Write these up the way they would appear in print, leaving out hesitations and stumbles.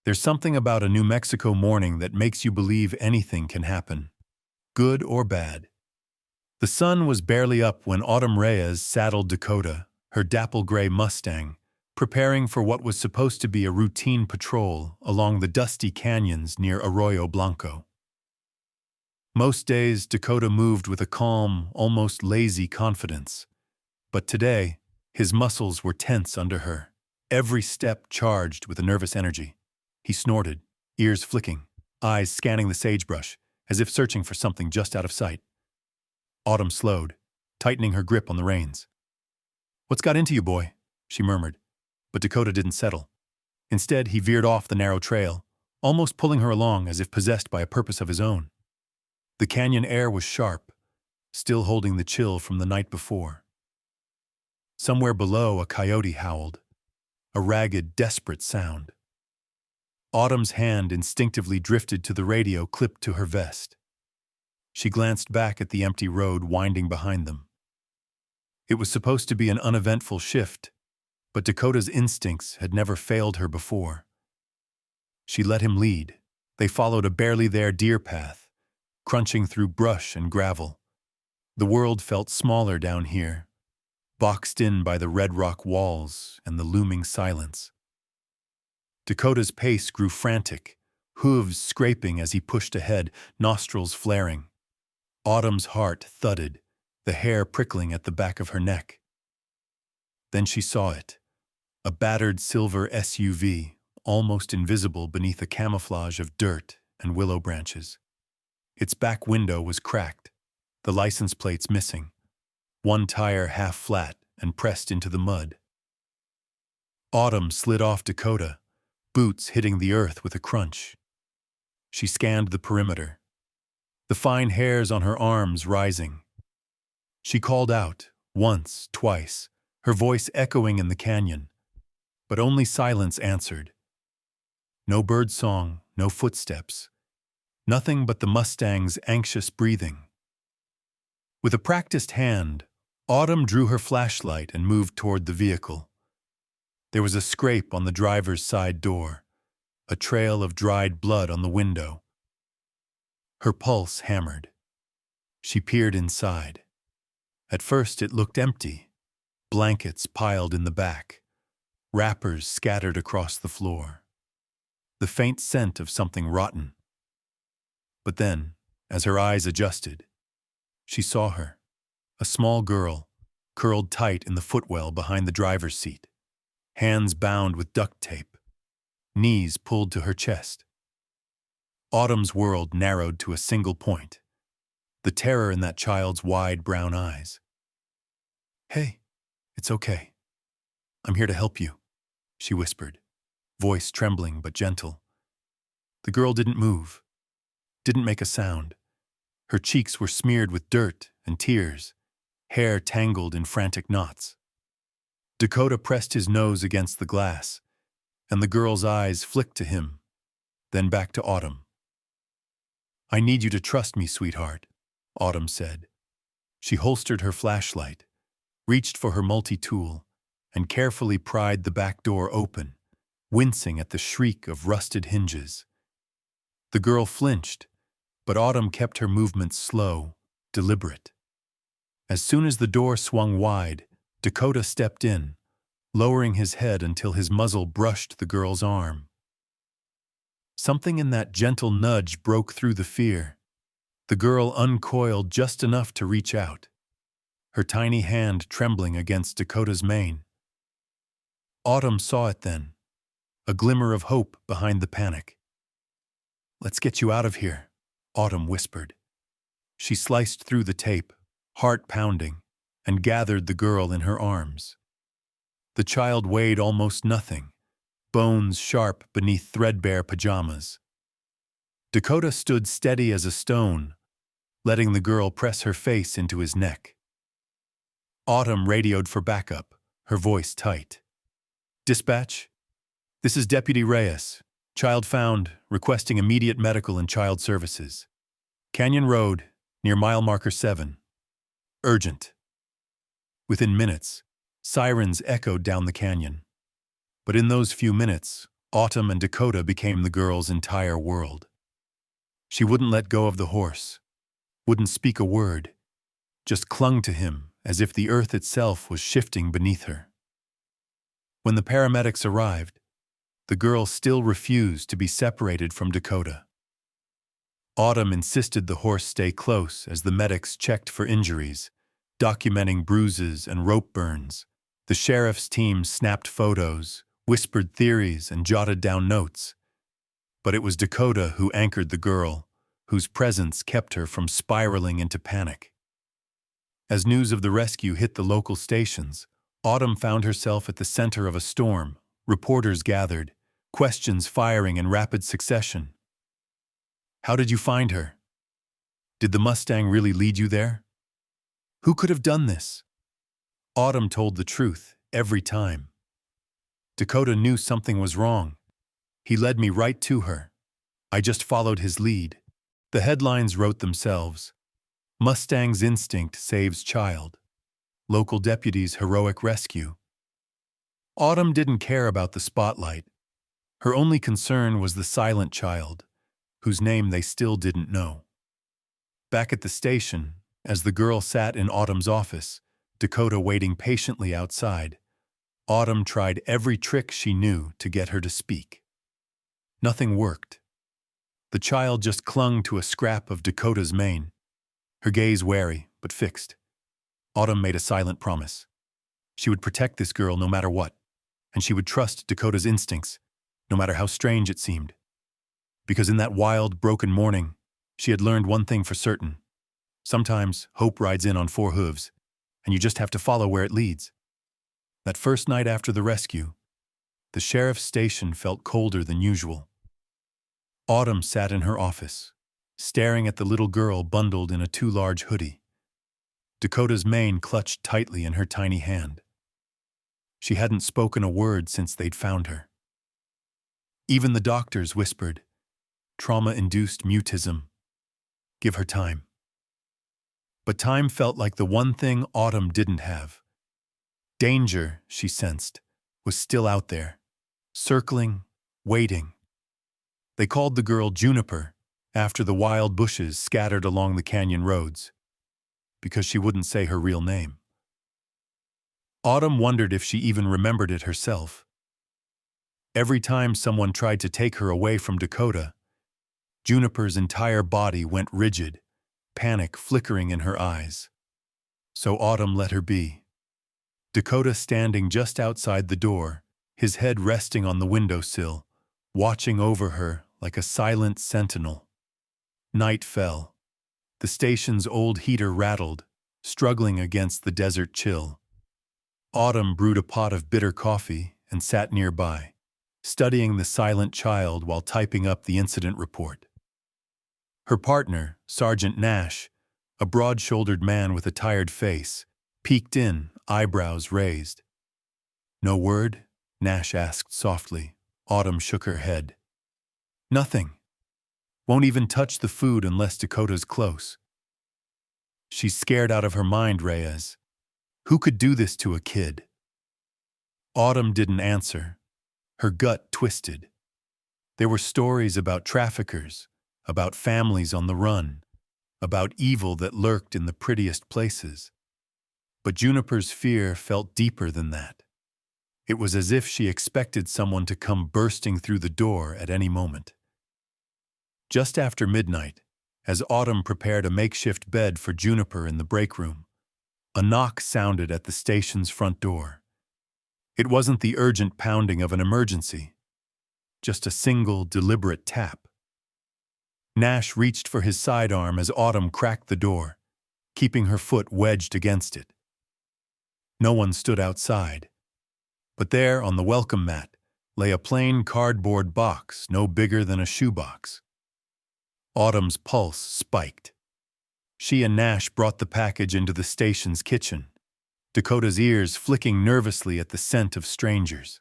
There's something about a New Mexico morning that makes you believe anything can happen, good or bad. The sun was barely up when Autumn Reyes saddled Dakota, her dapple gray Mustang, preparing for what was supposed to be a routine patrol along the dusty canyons near Arroyo Blanco. Most days, Dakota moved with a calm, almost lazy confidence. But today, his muscles were tense under her, every step charged with a nervous energy. He snorted, ears flicking, eyes scanning the sagebrush, as if searching for something just out of sight. Autumn slowed, tightening her grip on the reins. "What's got into you, boy?" she murmured. But Dakota didn't settle. Instead, he veered off the narrow trail, almost pulling her along as if possessed by a purpose of his own. The canyon air was sharp, still holding the chill from the night before. Somewhere below, a coyote howled, a ragged, desperate sound. Autumn's hand instinctively drifted to the radio clipped to her vest. She glanced back at the empty road winding behind them. It was supposed to be an uneventful shift, but Dakota's instincts had never failed her before. She let him lead. They followed a barely there deer path, crunching through brush and gravel. The world felt smaller down here, boxed in by the red rock walls and the looming silence. Dakota's pace grew frantic, hooves scraping as he pushed ahead, nostrils flaring. Autumn's heart thudded, the hair prickling at the back of her neck. Then she saw it, a battered silver SUV, almost invisible beneath a camouflage of dirt and willow branches. Its back window was cracked, the license plates missing, one tire half flat and pressed into the mud. Autumn slid off Dakota, boots hitting the earth with a crunch. She scanned the perimeter, the fine hairs on her arms rising. She called out, once, twice, her voice echoing in the canyon, but only silence answered. No bird song, no footsteps, nothing but the Mustang's anxious breathing. With a practiced hand, Autumn drew her flashlight and moved toward the vehicle. There was a scrape on the driver's side door, a trail of dried blood on the window. Her pulse hammered. She peered inside. At first it looked empty, blankets piled in the back, wrappers scattered across the floor, the faint scent of something rotten. But then, as her eyes adjusted, she saw her, a small girl, curled tight in the footwell behind the driver's seat, hands bound with duct tape, knees pulled to her chest. Autumn's world narrowed to a single point, the terror in that child's wide brown eyes. "Hey, it's okay. I'm here to help you," she whispered, voice trembling but gentle. The girl didn't move, didn't make a sound. Her cheeks were smeared with dirt and tears, hair tangled in frantic knots. Dakota pressed his nose against the glass, and the girl's eyes flicked to him, then back to Autumn. "I need you to trust me, sweetheart," Autumn said. She holstered her flashlight, reached for her multi-tool, and carefully pried the back door open, wincing at the shriek of rusted hinges. The girl flinched, but Autumn kept her movements slow, deliberate. As soon as the door swung wide, Dakota stepped in, lowering his head until his muzzle brushed the girl's arm. Something in that gentle nudge broke through the fear. The girl uncoiled just enough to reach out, her tiny hand trembling against Dakota's mane. Autumn saw it then, a glimmer of hope behind the panic. "Let's get you out of here," Autumn whispered. She sliced through the tape, heart pounding, and gathered the girl in her arms. The child weighed almost nothing, bones sharp beneath threadbare pajamas. Dakota stood steady as a stone, letting the girl press her face into his neck. Autumn radioed for backup, her voice tight. "Dispatch? This is Deputy Reyes. Child found, requesting immediate medical and child services. Canyon Road, near mile marker 7. Urgent." Within minutes, sirens echoed down the canyon. But in those few minutes, Autumn and Dakota became the girl's entire world. She wouldn't let go of the horse, wouldn't speak a word, just clung to him as if the earth itself was shifting beneath her. When the paramedics arrived, the girl still refused to be separated from Dakota. Autumn insisted the horse stay close as the medics checked for injuries, documenting bruises and rope burns. The sheriff's team snapped photos, whispered theories, and jotted down notes. But it was Dakota who anchored the girl, whose presence kept her from spiraling into panic. As news of the rescue hit the local stations, Autumn found herself at the center of a storm. Reporters gathered, questions firing in rapid succession. How did you find her? Did the Mustang really lead you there? Who could have done this? Autumn told the truth every time. Dakota knew something was wrong. He led me right to her. I just followed his lead. The headlines wrote themselves. Mustang's instinct saves child. Local deputies' heroic rescue. Autumn didn't care about the spotlight. Her only concern was the silent child, whose name they still didn't know. Back at the station, as the girl sat in Autumn's office, Dakota waiting patiently outside, Autumn tried every trick she knew to get her to speak. Nothing worked. The child just clung to a scrap of Dakota's mane, her gaze wary but fixed. Autumn made a silent promise. She would protect this girl no matter what, and she would trust Dakota's instincts, no matter how strange it seemed. Because in that wild, broken morning, she had learned one thing for certain. Sometimes hope rides in on four hooves, and you just have to follow where it leads. That first night after the rescue, the sheriff's station felt colder than usual. Autumn sat in her office, staring at the little girl bundled in a too large hoodie. Dakota's mane clutched tightly in her tiny hand. She hadn't spoken a word since they'd found her. Even the doctors whispered, trauma-induced mutism. Give her time. But time felt like the one thing Autumn didn't have. Danger, she sensed, was still out there, circling, waiting. They called the girl Juniper, after the wild bushes scattered along the canyon roads, because she wouldn't say her real name. Autumn wondered if she even remembered it herself. Every time someone tried to take her away from Dakota, Juniper's entire body went rigid, panic flickering in her eyes. So Autumn let her be. Dakota standing just outside the door, his head resting on the windowsill, watching over her like a silent sentinel. Night fell. The station's old heater rattled, struggling against the desert chill. Autumn brewed a pot of bitter coffee and sat nearby, studying the silent child while typing up the incident report. Her partner, Sergeant Nash, a broad-shouldered man with a tired face, peeked in, eyebrows raised. "No word?" Nash asked softly. Autumn shook her head. "Nothing. Won't even touch the food unless Dakota's close. She's scared out of her mind, Reyes. Who could do this to a kid?" Autumn didn't answer. Her gut twisted. There were stories about traffickers, about families on the run, about evil that lurked in the prettiest places. But Juniper's fear felt deeper than that. It was as if she expected someone to come bursting through the door at any moment. Just after midnight, as Autumn prepared a makeshift bed for Juniper in the break room, a knock sounded at the station's front door. It wasn't the urgent pounding of an emergency, just a single, deliberate tap. Nash reached for his sidearm as Autumn cracked the door, keeping her foot wedged against it. No one stood outside, but there on the welcome mat lay a plain cardboard box no bigger than a shoebox. Autumn's pulse spiked. She and Nash brought the package into the station's kitchen, Dakota's ears flicking nervously at the scent of strangers.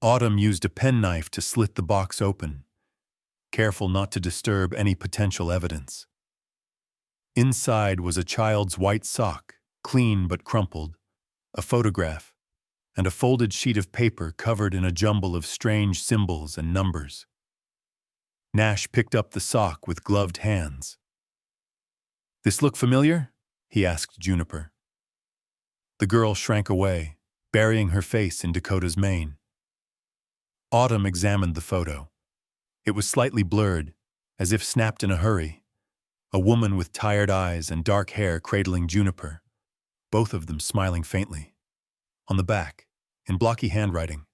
Autumn used a penknife to slit the box open, careful not to disturb any potential evidence. Inside was a child's white sock, clean but crumpled, a photograph, and a folded sheet of paper covered in a jumble of strange symbols and numbers. Nash picked up the sock with gloved hands. "This look familiar?" he asked Juniper. The girl shrank away, burying her face in Dakota's mane. Autumn examined the photo. It was slightly blurred, as if snapped in a hurry. A woman with tired eyes and dark hair cradling Juniper, both of them smiling faintly. On the back, in blocky handwriting,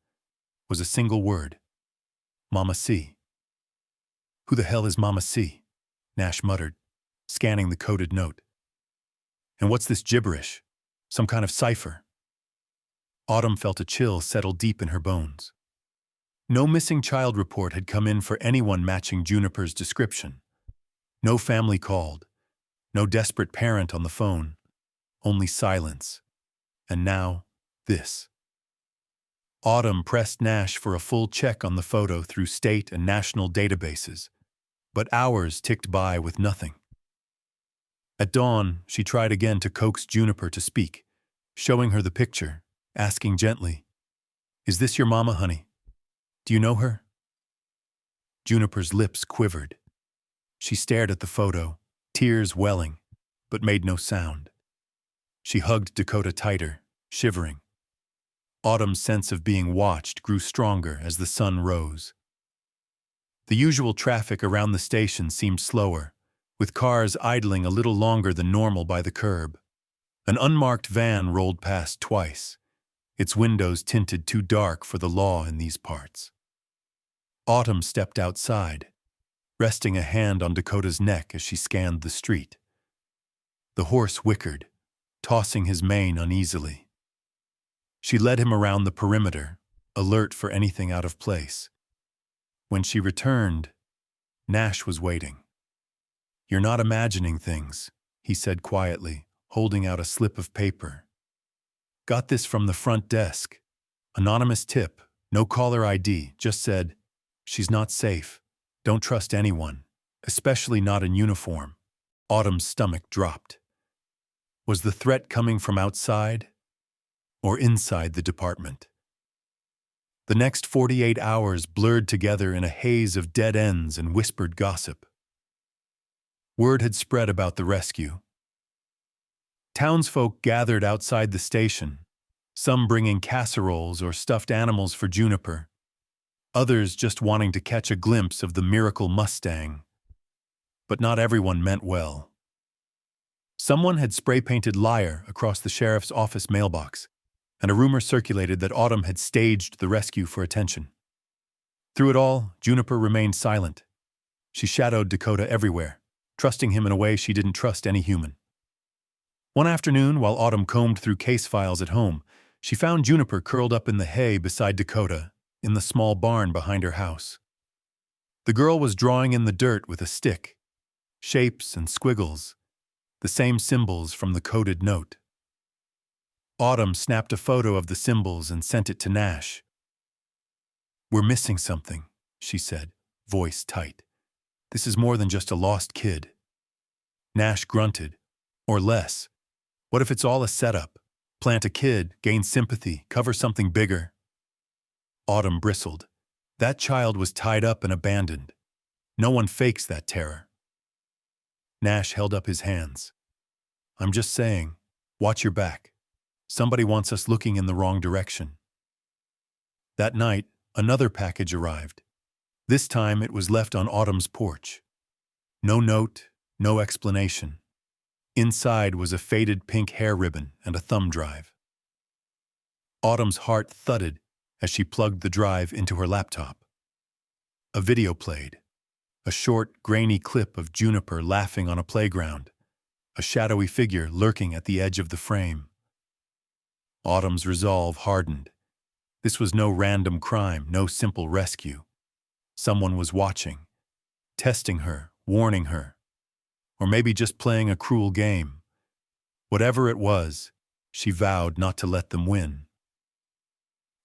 was a single word: Mama C. "Who the hell is Mama C?" Nash muttered, scanning the coded note. "And what's this gibberish? Some kind of cipher?" Autumn felt a chill settle deep in her bones. No missing child report had come in for anyone matching Juniper's description. No family called, no desperate parent on the phone, only silence. And now, this. Autumn pressed Nash for a full check on the photo through state and national databases, but hours ticked by with nothing. At dawn, she tried again to coax Juniper to speak, showing her the picture, asking gently, "Is this your mama, honey? Do you know her?" Juniper's lips quivered. She stared at the photo, tears welling, but made no sound. She hugged Dakota tighter, shivering. Autumn's sense of being watched grew stronger as the sun rose. The usual traffic around the station seemed slower, with cars idling a little longer than normal by the curb. An unmarked van rolled past twice, its windows tinted too dark for the law in these parts. Autumn stepped outside, resting a hand on Dakota's neck as she scanned the street. The horse whickered, tossing his mane uneasily. She led him around the perimeter, alert for anything out of place. When she returned, Nash was waiting. "You're not imagining things," he said quietly, holding out a slip of paper. "Got this from the front desk. Anonymous tip, no caller ID, just said, 'She's not safe. Don't trust anyone, especially not in uniform.'" Autumn's stomach dropped. Was the threat coming from outside or inside the department? The next 48 hours blurred together in a haze of dead ends and whispered gossip. Word had spread about the rescue. Townsfolk gathered outside the station, some bringing casseroles or stuffed animals for Juniper, others just wanting to catch a glimpse of the miracle Mustang. But not everyone meant well. Someone had spray-painted "liar" across the sheriff's office mailbox, and a rumor circulated that Autumn had staged the rescue for attention. Through it all, Juniper remained silent. She shadowed Dakota everywhere, trusting him in a way she didn't trust any human. One afternoon, while Autumn combed through case files at home, she found Juniper curled up in the hay beside Dakota, in the small barn behind her house. The girl was drawing in the dirt with a stick, shapes and squiggles, the same symbols from the coded note. Autumn snapped a photo of the symbols and sent it to Nash. "We're missing something," she said, voice tight. "This is more than just a lost kid." Nash grunted. "Or less. What if it's all a setup? Plant a kid, gain sympathy, cover something bigger." Autumn bristled. That child was tied up and abandoned. No one fakes that terror. Nash held up his hands. "I'm just saying, watch your back. Somebody wants us looking in the wrong direction." That night, another package arrived. This time it was left on Autumn's porch. No note, no explanation. Inside was a faded pink hair ribbon and a thumb drive. Autumn's heart thudded as she plugged the drive into her laptop. A video played. A short, grainy clip of Juniper laughing on a playground, a shadowy figure lurking at the edge of the frame. Autumn's resolve hardened. This was no random crime, no simple rescue. Someone was watching, testing her, warning her, or maybe just playing a cruel game. Whatever it was, she vowed not to let them win.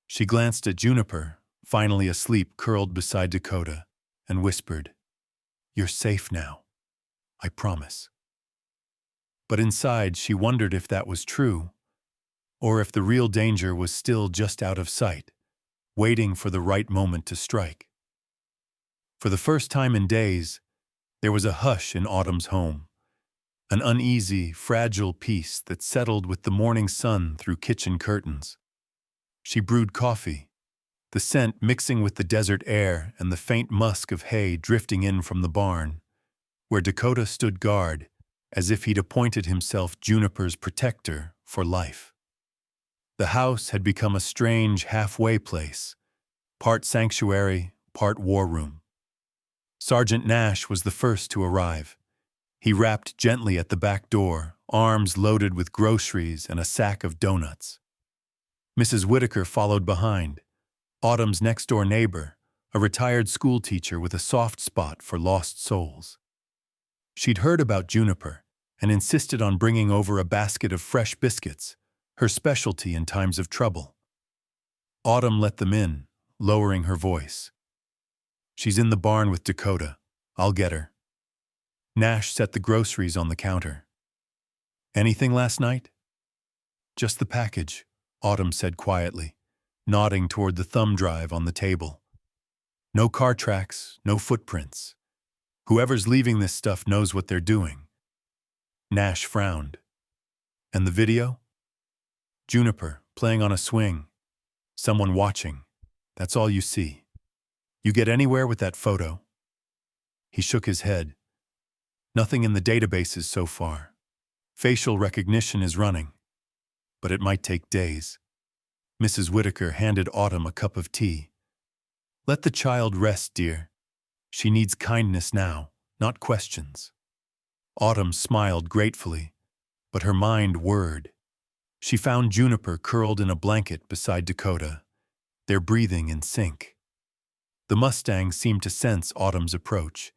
She glanced at Juniper, finally asleep curled beside Dakota, and whispered, "You're safe now. I promise." But inside, she wondered if that was true. or if the real danger was still just out of sight, waiting for the right moment to strike. For the first time in days, there was a hush in Autumn's home, an uneasy, fragile peace that settled with the morning sun through kitchen curtains. She brewed coffee, the scent mixing with the desert air and the faint musk of hay drifting in from the barn, where Dakota stood guard, as if he'd appointed himself Juniper's protector for life. The house had become a strange halfway place, part sanctuary, part war room. Sergeant Nash was the first to arrive. He rapped gently at the back door, arms loaded with groceries and a sack of donuts. Mrs. Whitaker followed behind, Autumn's next-door neighbor, a retired schoolteacher with a soft spot for lost souls. She'd heard about Juniper and insisted on bringing over a basket of fresh biscuits, her specialty in times of trouble. Autumn let them in, lowering her voice. "She's in the barn with Dakota. I'll get her." Nash set the groceries on the counter. "Anything last night?" "Just the package," Autumn said quietly, nodding toward the thumb drive on the table. "No car tracks, no footprints. Whoever's leaving this stuff knows what they're doing." Nash frowned. "And the video?" "Juniper, playing on a swing. Someone watching. That's all you see. You get anywhere with that photo?" He shook his head. "Nothing in the databases so far. Facial recognition is running, but it might take days." Mrs. Whitaker handed Autumn a cup of tea. "Let the child rest, dear. She needs kindness now, not questions." Autumn smiled gratefully, but her mind whirred. She found Juniper curled in a blanket beside Dakota, their breathing in sync. The Mustang seemed to sense Autumn's approach,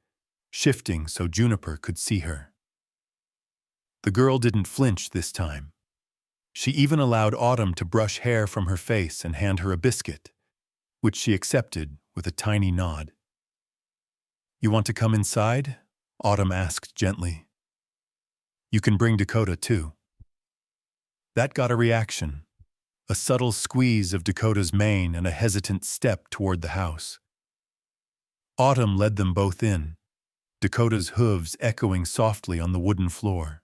shifting so Juniper could see her. The girl didn't flinch this time. She even allowed Autumn to brush hair from her face and hand her a biscuit, which she accepted with a tiny nod. "You want to come inside?" Autumn asked gently. "You can bring Dakota, too." That got a reaction, a subtle squeeze of Dakota's mane and a hesitant step toward the house. Autumn led them both in, Dakota's hooves echoing softly on the wooden floor.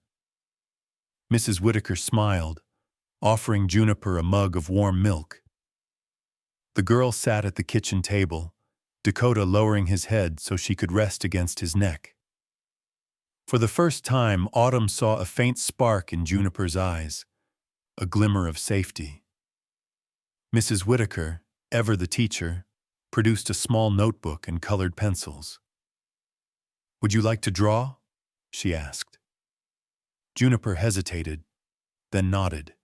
Mrs. Whitaker smiled, offering Juniper a mug of warm milk. The girl sat at the kitchen table, Dakota lowering his head so she could rest against his neck. For the first time, Autumn saw a faint spark in Juniper's eyes, a glimmer of safety. Mrs. Whitaker, ever the teacher, produced a small notebook and colored pencils. "Would you like to draw?" she asked. Juniper hesitated, then nodded.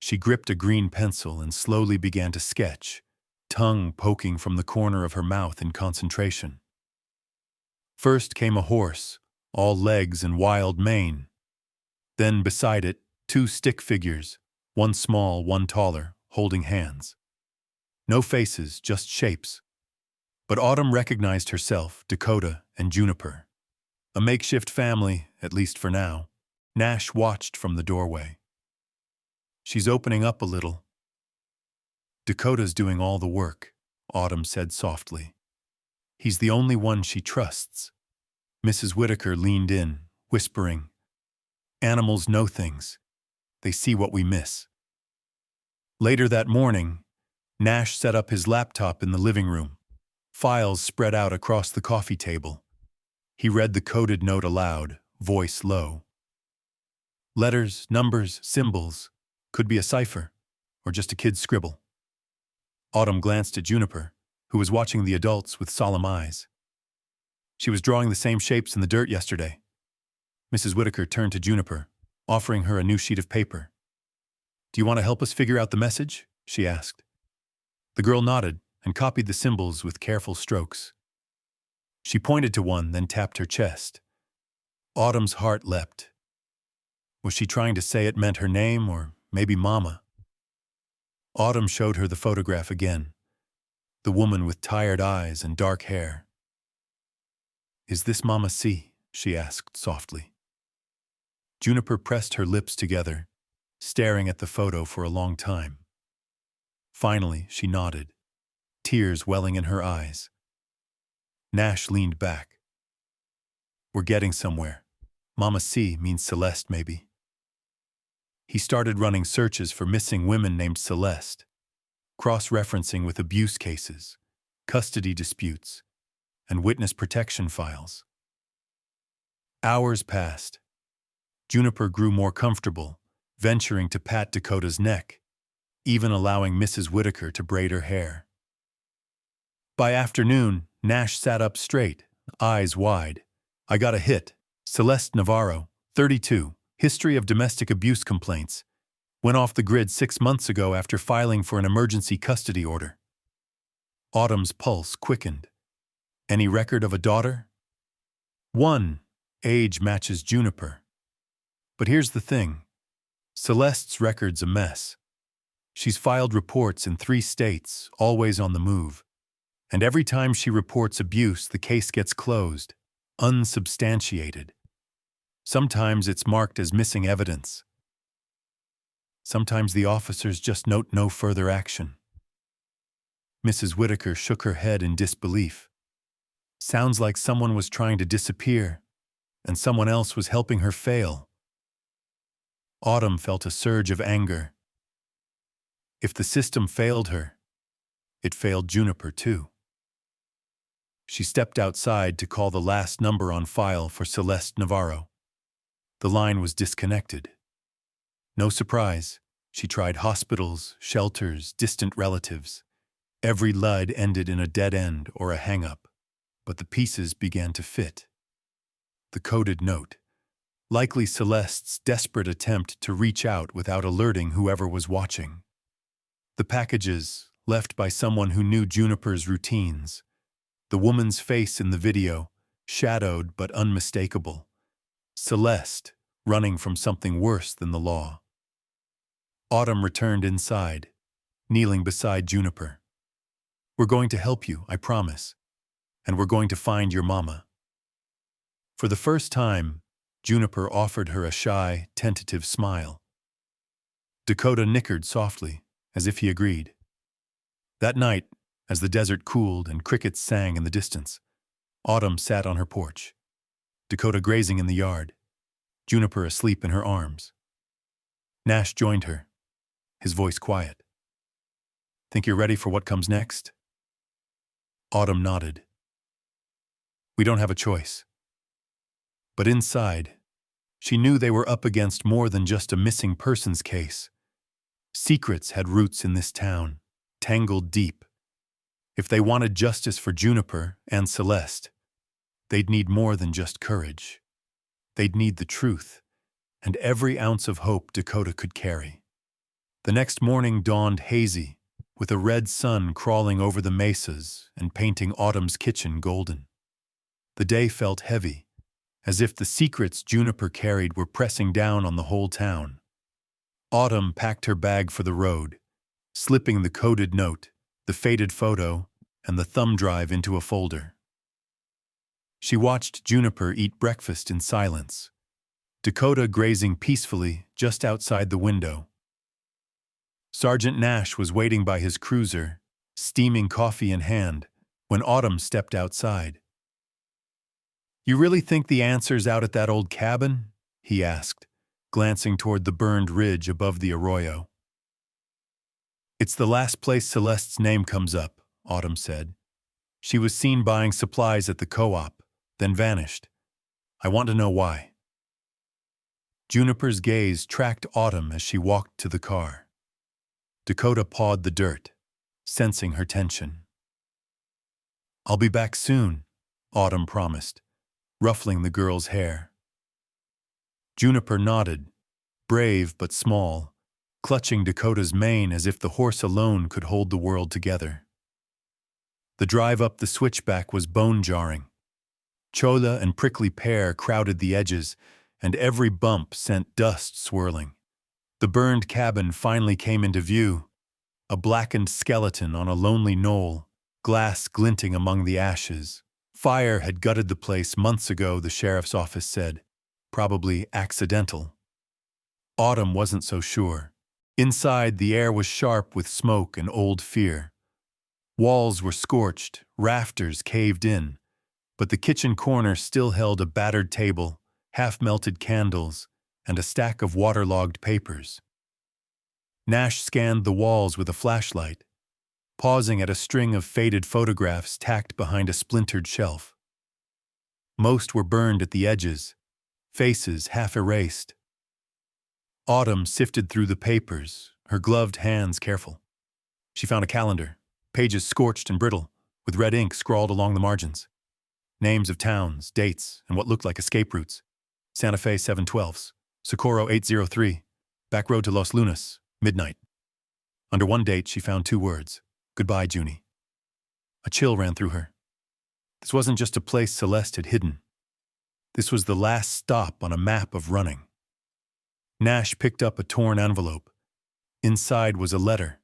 She gripped a green pencil and slowly began to sketch, tongue poking from the corner of her mouth in concentration. First came a horse, all legs and wild mane. Then beside it, two stick figures, one small, one taller, holding hands. No faces, just shapes. But Autumn recognized herself, Dakota, and Juniper. A makeshift family, at least for now. Nash watched from the doorway. "She's opening up a little." "Dakota's doing all the work," Autumn said softly. "He's the only one she trusts." Mrs. Whitaker leaned in, whispering, "Animals know things. They see what we miss." Later that morning, Nash set up his laptop in the living room, files spread out across the coffee table. He read the coded note aloud, voice low. Letters, numbers, symbols. Could be a cipher, or just a kid's scribble. Autumn glanced at Juniper, who was watching the adults with solemn eyes. She was drawing the same shapes in the dirt yesterday. Mrs. Whitaker turned to Juniper, offering her a new sheet of paper. "Do you want to help us figure out the message?" she asked. The girl nodded and copied the symbols with careful strokes. She pointed to one, then tapped her chest. Autumn's heart leapt. Was she trying to say it meant her name, or maybe Mama? Autumn showed her the photograph again, the woman with tired eyes and dark hair. "Is this Mama C?" she asked softly. Juniper pressed her lips together, staring at the photo for a long time. Finally, she nodded, tears welling in her eyes. Nash leaned back. "We're getting somewhere. Mama C means Celeste, maybe." He started running searches for missing women named Celeste, cross-referencing with abuse cases, custody disputes, and witness protection files. Hours passed. Juniper grew more comfortable, venturing to pat Dakota's neck, even allowing Mrs. Whitaker to braid her hair. By afternoon, Nash sat up straight, eyes wide. "I got a hit. Celeste Navarro, 32, history of domestic abuse complaints. Went off the grid 6 months ago after filing for an emergency custody order." Autumn's pulse quickened. "Any record of a daughter?" "One. Age matches Juniper. But here's the thing. Celeste's record's a mess. She's filed reports in 3 states, always on the move. And every time she reports abuse, the case gets closed, unsubstantiated. Sometimes it's marked as missing evidence. Sometimes the officers just note no further action." Mrs. Whitaker shook her head in disbelief. "Sounds like someone was trying to disappear, and someone else was helping her fail." Autumn felt a surge of anger. If the system failed her, it failed Juniper too. She stepped outside to call the last number on file for Celeste Navarro. The line was disconnected. No surprise, she tried hospitals, shelters, distant relatives. Every lead ended in a dead end or a hang-up, but the pieces began to fit. The coded note, likely Celeste's desperate attempt to reach out without alerting whoever was watching. The packages, left by someone who knew Juniper's routines. The woman's face in the video, shadowed but unmistakable. Celeste, running from something worse than the law. Autumn returned inside, kneeling beside Juniper. "We're going to help you, I promise. And we're going to find your mama." For the first time, Juniper offered her a shy, tentative smile. Dakota nickered softly, as if he agreed. That night, as the desert cooled and crickets sang in the distance, Autumn sat on her porch, Dakota grazing in the yard, Juniper asleep in her arms. Nash joined her, his voice quiet. "Think you're ready for what comes next?" Autumn nodded. "We don't have a choice." But inside, she knew they were up against more than just a missing persons case. Secrets had roots in this town, tangled deep. If they wanted justice for Juniper and Celeste, they'd need more than just courage. They'd need the truth, and every ounce of hope Dakota could carry. The next morning dawned hazy, with a red sun crawling over the mesas and painting Autumn's kitchen golden. The day felt heavy, as if the secrets Juniper carried were pressing down on the whole town. Autumn packed her bag for the road, slipping the coded note, the faded photo, and the thumb drive into a folder. She watched Juniper eat breakfast in silence, Dakota grazing peacefully just outside the window. Sergeant Nash was waiting by his cruiser, steaming coffee in hand, when Autumn stepped outside. "You really think the answer's out at that old cabin?" he asked, glancing toward the burned ridge above the arroyo. "It's the last place Celeste's name comes up," Autumn said. "She was seen buying supplies at the co-op, then vanished. I want to know why." Juniper's gaze tracked Autumn as she walked to the car. Dakota pawed the dirt, sensing her tension. "I'll be back soon," Autumn promised, ruffling the girl's hair. Juniper nodded, brave but small, clutching Dakota's mane as if the horse alone could hold the world together. The drive up the switchback was bone-jarring. Cholla and prickly pear crowded the edges, and every bump sent dust swirling. The burned cabin finally came into view, a blackened skeleton on a lonely knoll, glass glinting among the ashes. Fire had gutted the place months ago, the sheriff's office said. Probably accidental. Autumn wasn't so sure. Inside, the air was sharp with smoke and old fear. Walls were scorched, rafters caved in, but the kitchen corner still held a battered table, half-melted candles, and a stack of waterlogged papers. Nash scanned the walls with a flashlight, pausing at a string of faded photographs tacked behind a splintered shelf. Most were burned at the edges, faces half erased. Autumn sifted through the papers, her gloved hands careful. She found a calendar, pages scorched and brittle, with red ink scrawled along the margins. Names of towns, dates, and what looked like escape routes. Santa Fe 712s, Socorro 803, back road to Los Lunas, midnight. Under one date, she found 2 words: "Goodbye, Junie." A chill ran through her. This wasn't just a place Celeste had hidden. This was the last stop on a map of running. Nash picked up a torn envelope. Inside was a letter,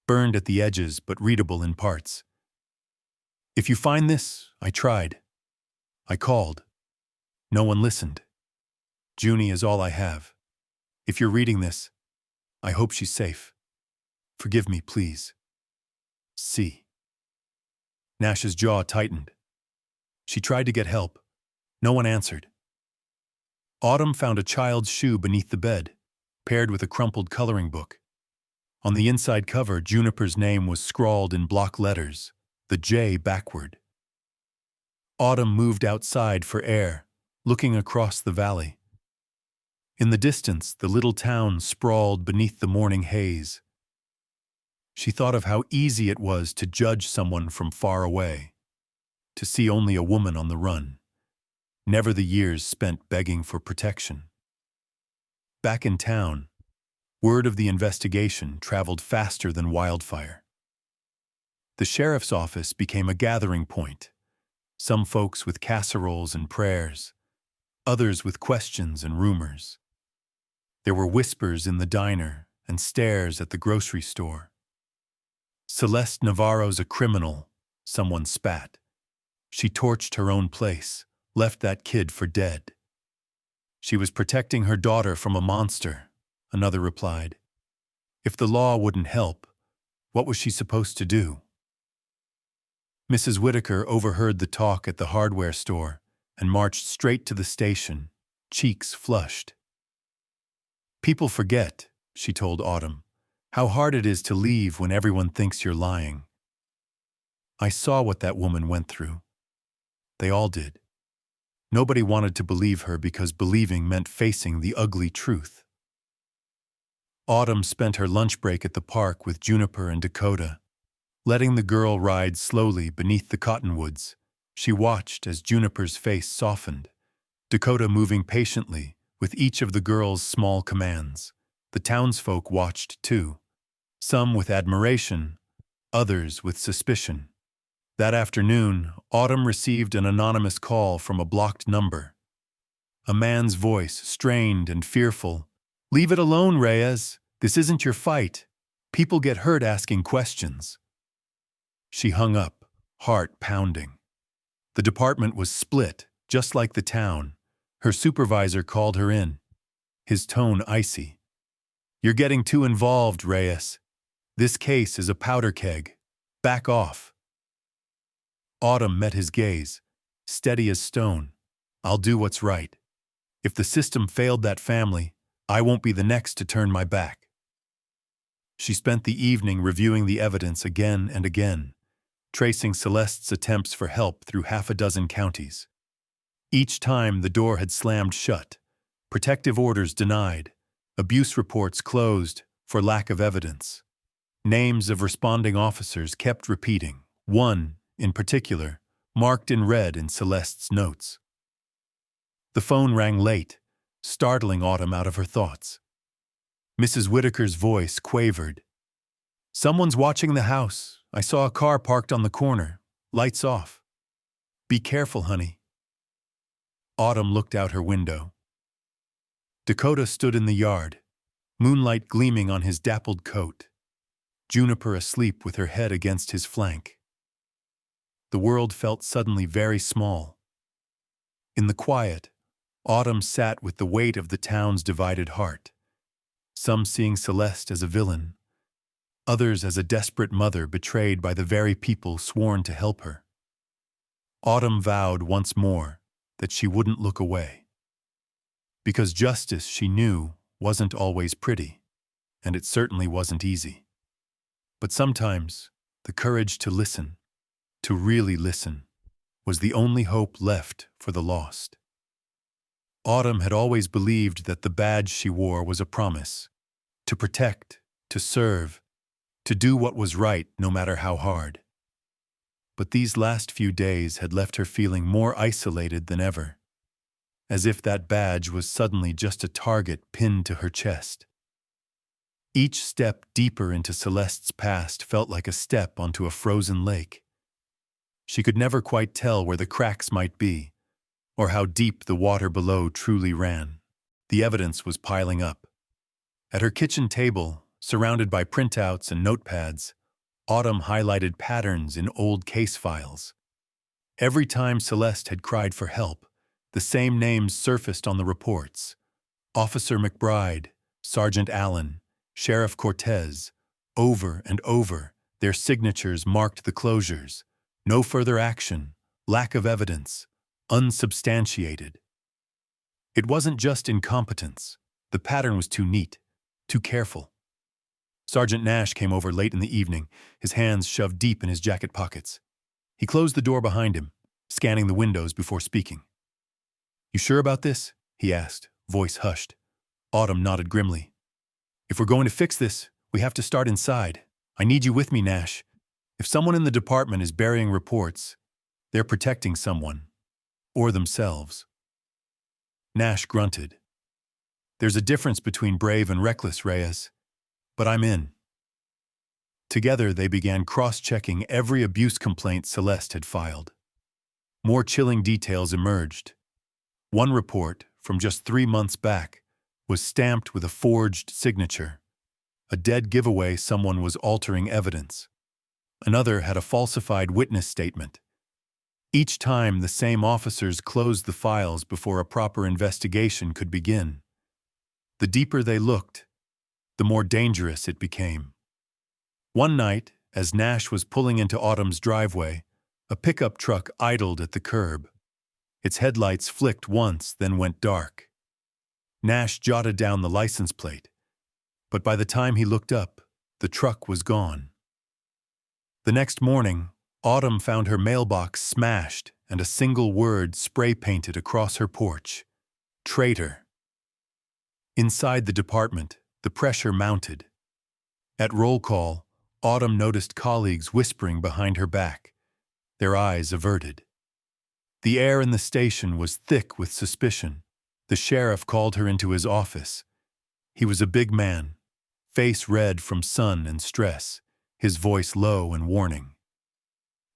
burned at the edges but readable in parts. "If you find this, I tried. I called. No one listened. Junie is all I have. If you're reading this, I hope she's safe. Forgive me, please. C." Nash's jaw tightened. She tried to get help. No one answered. Autumn found a child's shoe beneath the bed, paired with a crumpled coloring book. On the inside cover, Juniper's name was scrawled in block letters, the J backward. Autumn moved outside for air, looking across the valley. In the distance, the little town sprawled beneath the morning haze. She thought of how easy it was to judge someone from far away, to see only a woman on the run, never the years spent begging for protection. Back in town, word of the investigation traveled faster than wildfire. The sheriff's office became a gathering point, some folks with casseroles and prayers, others with questions and rumors. There were whispers in the diner and stares at the grocery store. "Celeste Navarro's a criminal," someone spat. "She torched her own place, left that kid for dead." "She was protecting her daughter from a monster," another replied. "If the law wouldn't help, what was she supposed to do?" Mrs. Whitaker overheard the talk at the hardware store and marched straight to the station, cheeks flushed. "People forget," she told Autumn, "how hard it is to leave when everyone thinks you're lying. I saw what that woman went through. They all did. Nobody wanted to believe her because believing meant facing the ugly truth." Autumn spent her lunch break at the park with Juniper and Dakota. Letting the girl ride slowly beneath the cottonwoods, she watched as Juniper's face softened, Dakota moving patiently with each of the girl's small commands. The townsfolk watched too, some with admiration, others with suspicion. That afternoon, Autumn received an anonymous call from a blocked number. A man's voice, strained and fearful. "Leave it alone, Reyes. This isn't your fight. People get hurt asking questions." She hung up, heart pounding. The department was split, just like the town. Her supervisor called her in, his tone icy. "You're getting too involved, Reyes. This case is a powder keg. Back off." Autumn met his gaze, steady as stone. "I'll do what's right. If the system failed that family, I won't be the next to turn my back." She spent the evening reviewing the evidence again and again, tracing Celeste's attempts for help through half a dozen counties. Each time the door had slammed shut, protective orders denied, abuse reports closed for lack of evidence. Names of responding officers kept repeating, one, in particular, marked in red in Celeste's notes. The phone rang late, startling Autumn out of her thoughts. Mrs. Whitaker's voice quavered. "Someone's watching the house. I saw a car parked on the corner. Lights off. Be careful, honey." Autumn looked out her window. Dakota stood in the yard, moonlight gleaming on his dappled coat, Juniper asleep with her head against his flank. The world felt suddenly very small. In the quiet, Autumn sat with the weight of the town's divided heart, some seeing Celeste as a villain, others as a desperate mother betrayed by the very people sworn to help her. Autumn vowed once more that she wouldn't look away. Because justice, she knew, wasn't always pretty, and it certainly wasn't easy. But sometimes the courage to listen, to really listen, was the only hope left for the lost. Autumn had always believed that the badge she wore was a promise, to protect, to serve, to do what was right no matter how hard. But these last few days had left her feeling more isolated than ever, as if that badge was suddenly just a target pinned to her chest. Each step deeper into Celeste's past felt like a step onto a frozen lake. She could never quite tell where the cracks might be, or how deep the water below truly ran. The evidence was piling up. At her kitchen table, surrounded by printouts and notepads, Autumn highlighted patterns in old case files. Every time Celeste had cried for help, the same names surfaced on the reports: Officer McBride, Sergeant Allen, Sheriff Cortez. Over and over, their signatures marked the closures. No further action, lack of evidence, unsubstantiated. It wasn't just incompetence. The pattern was too neat, too careful. Sergeant Nash came over late in the evening, his hands shoved deep in his jacket pockets. He closed the door behind him, scanning the windows before speaking. "You sure about this?" he asked, voice hushed. Autumn nodded grimly. "If we're going to fix this, we have to start inside. I need you with me, Nash. If someone in the department is burying reports, they're protecting someone. Or themselves." Nash grunted. "There's a difference between brave and reckless, Reyes. But I'm in." Together, they began cross-checking every abuse complaint Celeste had filed. More chilling details emerged. One report, from just 3 months back, was stamped with a forged signature. A dead giveaway someone was altering evidence. Another had a falsified witness statement. Each time, the same officers closed the files before a proper investigation could begin. The deeper they looked, the more dangerous it became. One night, as Nash was pulling into Autumn's driveway, a pickup truck idled at the curb. Its headlights flicked once, then went dark. Nash jotted down the license plate, but by the time he looked up, the truck was gone. The next morning, Autumn found her mailbox smashed and a single word spray-painted across her porch: traitor. Inside the department, the pressure mounted. At roll call, Autumn noticed colleagues whispering behind her back, their eyes averted. The air in the station was thick with suspicion. The sheriff called her into his office. He was a big man, face red from sun and stress, his voice low and warning.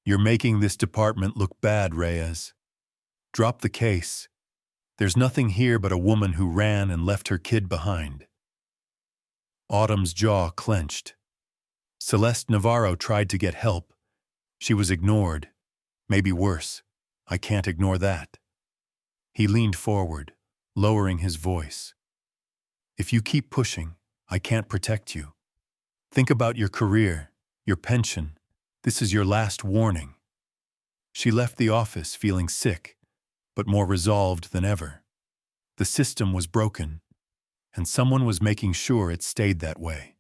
"You're making this department look bad, Reyes. Drop the case. There's nothing here but a woman who ran and left her kid behind." Autumn's jaw clenched. Celeste Navarro tried to get help. She was ignored. Maybe worse. I can't ignore that. He leaned forward, lowering his voice. "If you keep pushing, I can't protect you. Think about your career, your pension. This is your last warning." She left the office feeling sick, but more resolved than ever. The system was broken, and someone was making sure it stayed that way.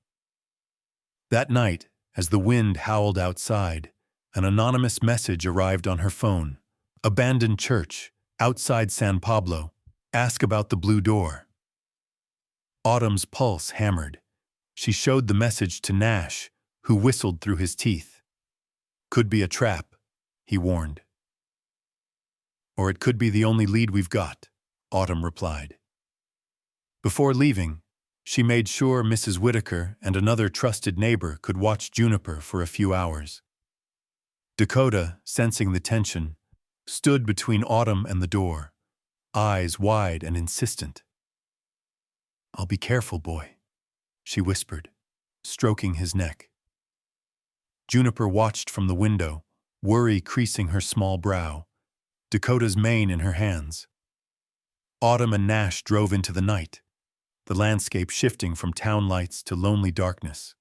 That night, as the wind howled outside, an anonymous message arrived on her phone. "Abandoned church, outside San Pablo. Ask about the blue door." Autumn's pulse hammered. She showed the message to Nash, who whistled through his teeth. "Could be a trap," he warned. "Or it could be the only lead we've got," Autumn replied. Before leaving, she made sure Mrs. Whitaker and another trusted neighbor could watch Juniper for a few hours. Dakota, sensing the tension, stood between Autumn and the door, eyes wide and insistent. "I'll be careful, boy," she whispered, stroking his neck. Juniper watched from the window, worry creasing her small brow, Dakota's mane in her hands. Autumn and Nash drove into the night. the landscape shifting from town lights to lonely darkness.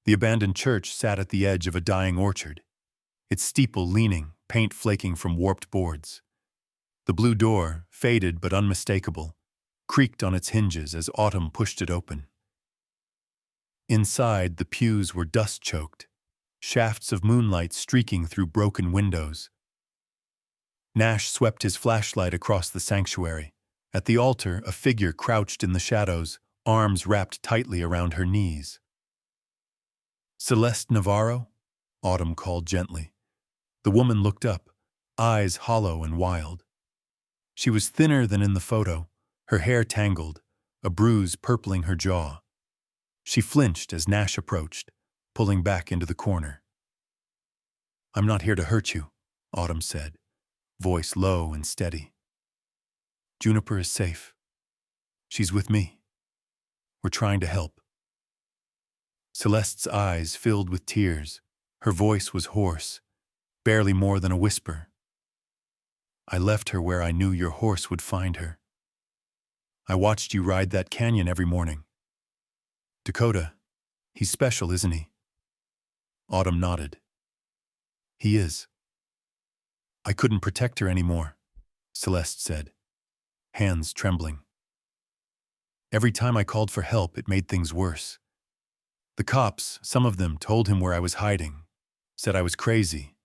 The abandoned church sat at the edge of a dying orchard, its steeple leaning, paint flaking from warped boards. The blue door, faded but unmistakable, creaked on its hinges as autumn pushed it open. Inside, the pews were dust-choked, shafts of moonlight streaking through broken windows. Nash swept his flashlight across the sanctuary. At the altar, a figure crouched in the shadows, arms wrapped tightly around her knees. "Celeste Navarro?" Autumn called gently. The woman looked up, eyes hollow and wild. She was thinner than in the photo, her hair tangled, a bruise purpling her jaw. She flinched as Nash approached, pulling back into the corner. "I'm not here to hurt you," Autumn said, voice low and steady. "Juniper is safe. She's with me. We're trying to help." Celeste's eyes filled with tears. Her voice was hoarse, barely more than a whisper. "I left her where I knew your horse would find her. I watched you ride that canyon every morning. Dakota, he's special, isn't he?" Autumn nodded. "He is." "I couldn't protect her anymore," Celeste said, hands trembling. "Every time I called for help, it made things worse. The cops, some of them, told him where I was hiding, said I was crazy.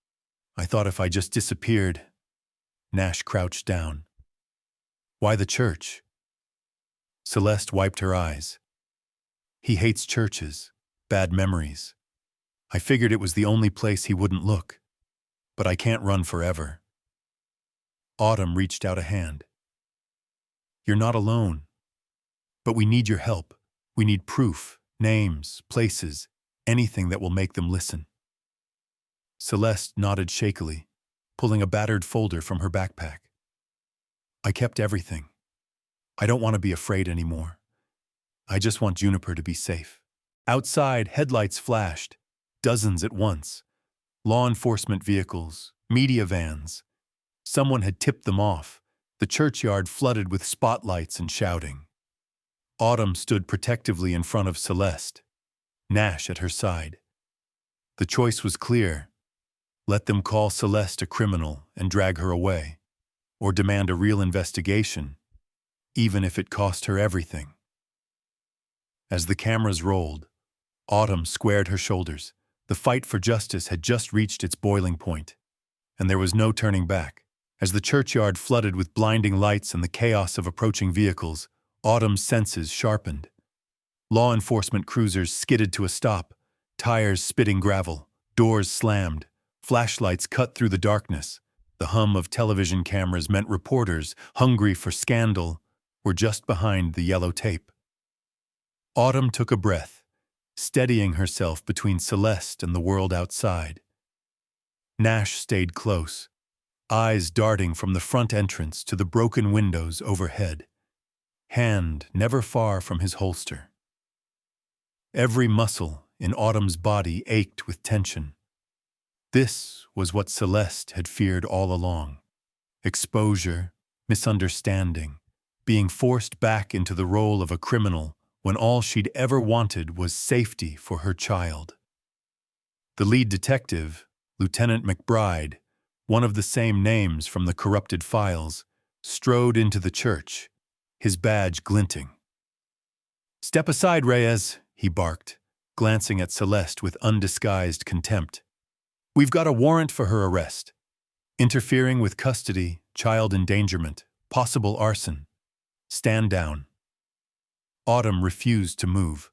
I thought if I just disappeared." Nash crouched down. "Why the church?" Celeste wiped her eyes. "He hates churches, bad memories. I figured it was the only place he wouldn't look. But I can't run forever." Autumn reached out a hand. "You're not alone. But we need your help. We need proof, names, places, anything that will make them listen." Celeste nodded shakily, pulling a battered folder from her backpack. "I kept everything. I don't want to be afraid anymore. I just want Juniper to be safe." Outside, headlights flashed, dozens at once. Law enforcement vehicles, media vans. Someone had tipped them off, the churchyard flooded with spotlights and shouting. Autumn stood protectively in front of Celeste, Nash at her side. The choice was clear. Let them call Celeste a criminal and drag her away, or demand a real investigation, even if it cost her everything. As the cameras rolled, Autumn squared her shoulders. The fight for justice had just reached its boiling point, and there was no turning back. As the churchyard flooded with blinding lights and the chaos of approaching vehicles, Autumn's senses sharpened. Law enforcement cruisers skidded to a stop, tires spitting gravel, doors slammed, flashlights cut through the darkness. The hum of television cameras meant reporters, hungry for scandal, were just behind the yellow tape. Autumn took a breath, steadying herself between Celeste and the world outside. Nash stayed close, eyes darting from the front entrance to the broken windows overhead, hand never far from his holster. Every muscle in Autumn's body ached with tension. This was what Celeste had feared all along. Exposure, misunderstanding, being forced back into the role of a criminal when all she'd ever wanted was safety for her child. The lead detective, Lieutenant McBride, one of the same names from the corrupted files, strode into the church, his badge glinting. "Step aside, Reyes," he barked, glancing at Celeste with undisguised contempt. "We've got a warrant for her arrest. Interfering with custody, child endangerment, possible arson. Stand down." Autumn refused to move.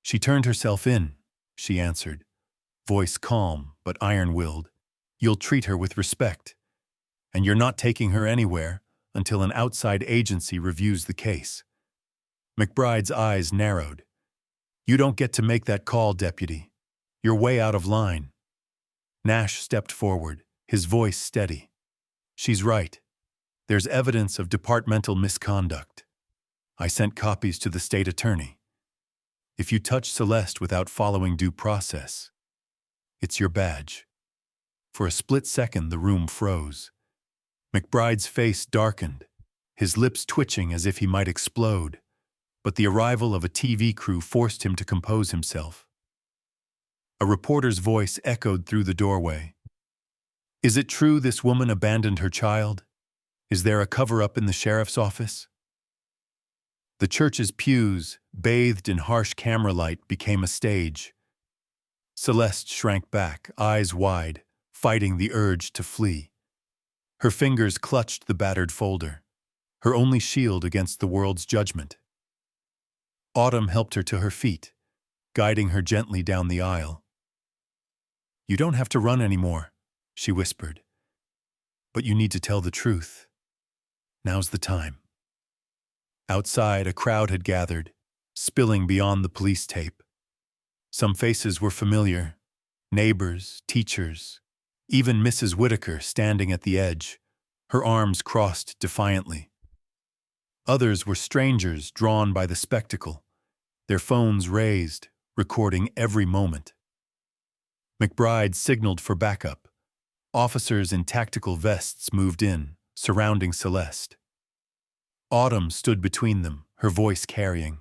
"She turned herself in," she answered, voice calm but iron-willed. "You'll treat her with respect. And you're not taking her anywhere until an outside agency reviews the case." McBride's eyes narrowed. "You don't get to make that call, Deputy. You're way out of line." Nash stepped forward, his voice steady. "She's right. There's evidence of departmental misconduct. I sent copies to the state attorney. If you touch Celeste without following due process, it's your badge." For a split second, the room froze. McBride's face darkened, his lips twitching as if he might explode. but the arrival of a TV crew forced him to compose himself. A reporter's voice echoed through the doorway. "Is it true this woman abandoned her child? Is there a cover-up in the sheriff's office?" The church's pews, bathed in harsh camera light, became a stage. Celeste shrank back, eyes wide, fighting the urge to flee. Her fingers clutched the battered folder, her only shield against the world's judgment. Autumn helped her to her feet, guiding her gently down the aisle. "You don't have to run anymore," she whispered. "But you need to tell the truth. Now's the time." Outside, a crowd had gathered, spilling beyond the police tape. Some faces were familiar: neighbors, teachers, even Mrs. Whitaker standing at the edge, her arms crossed defiantly. Others were strangers drawn by the spectacle, their phones raised, recording every moment. McBride signaled for backup. Officers in tactical vests moved in, surrounding Celeste. Autumn stood between them, her voice carrying.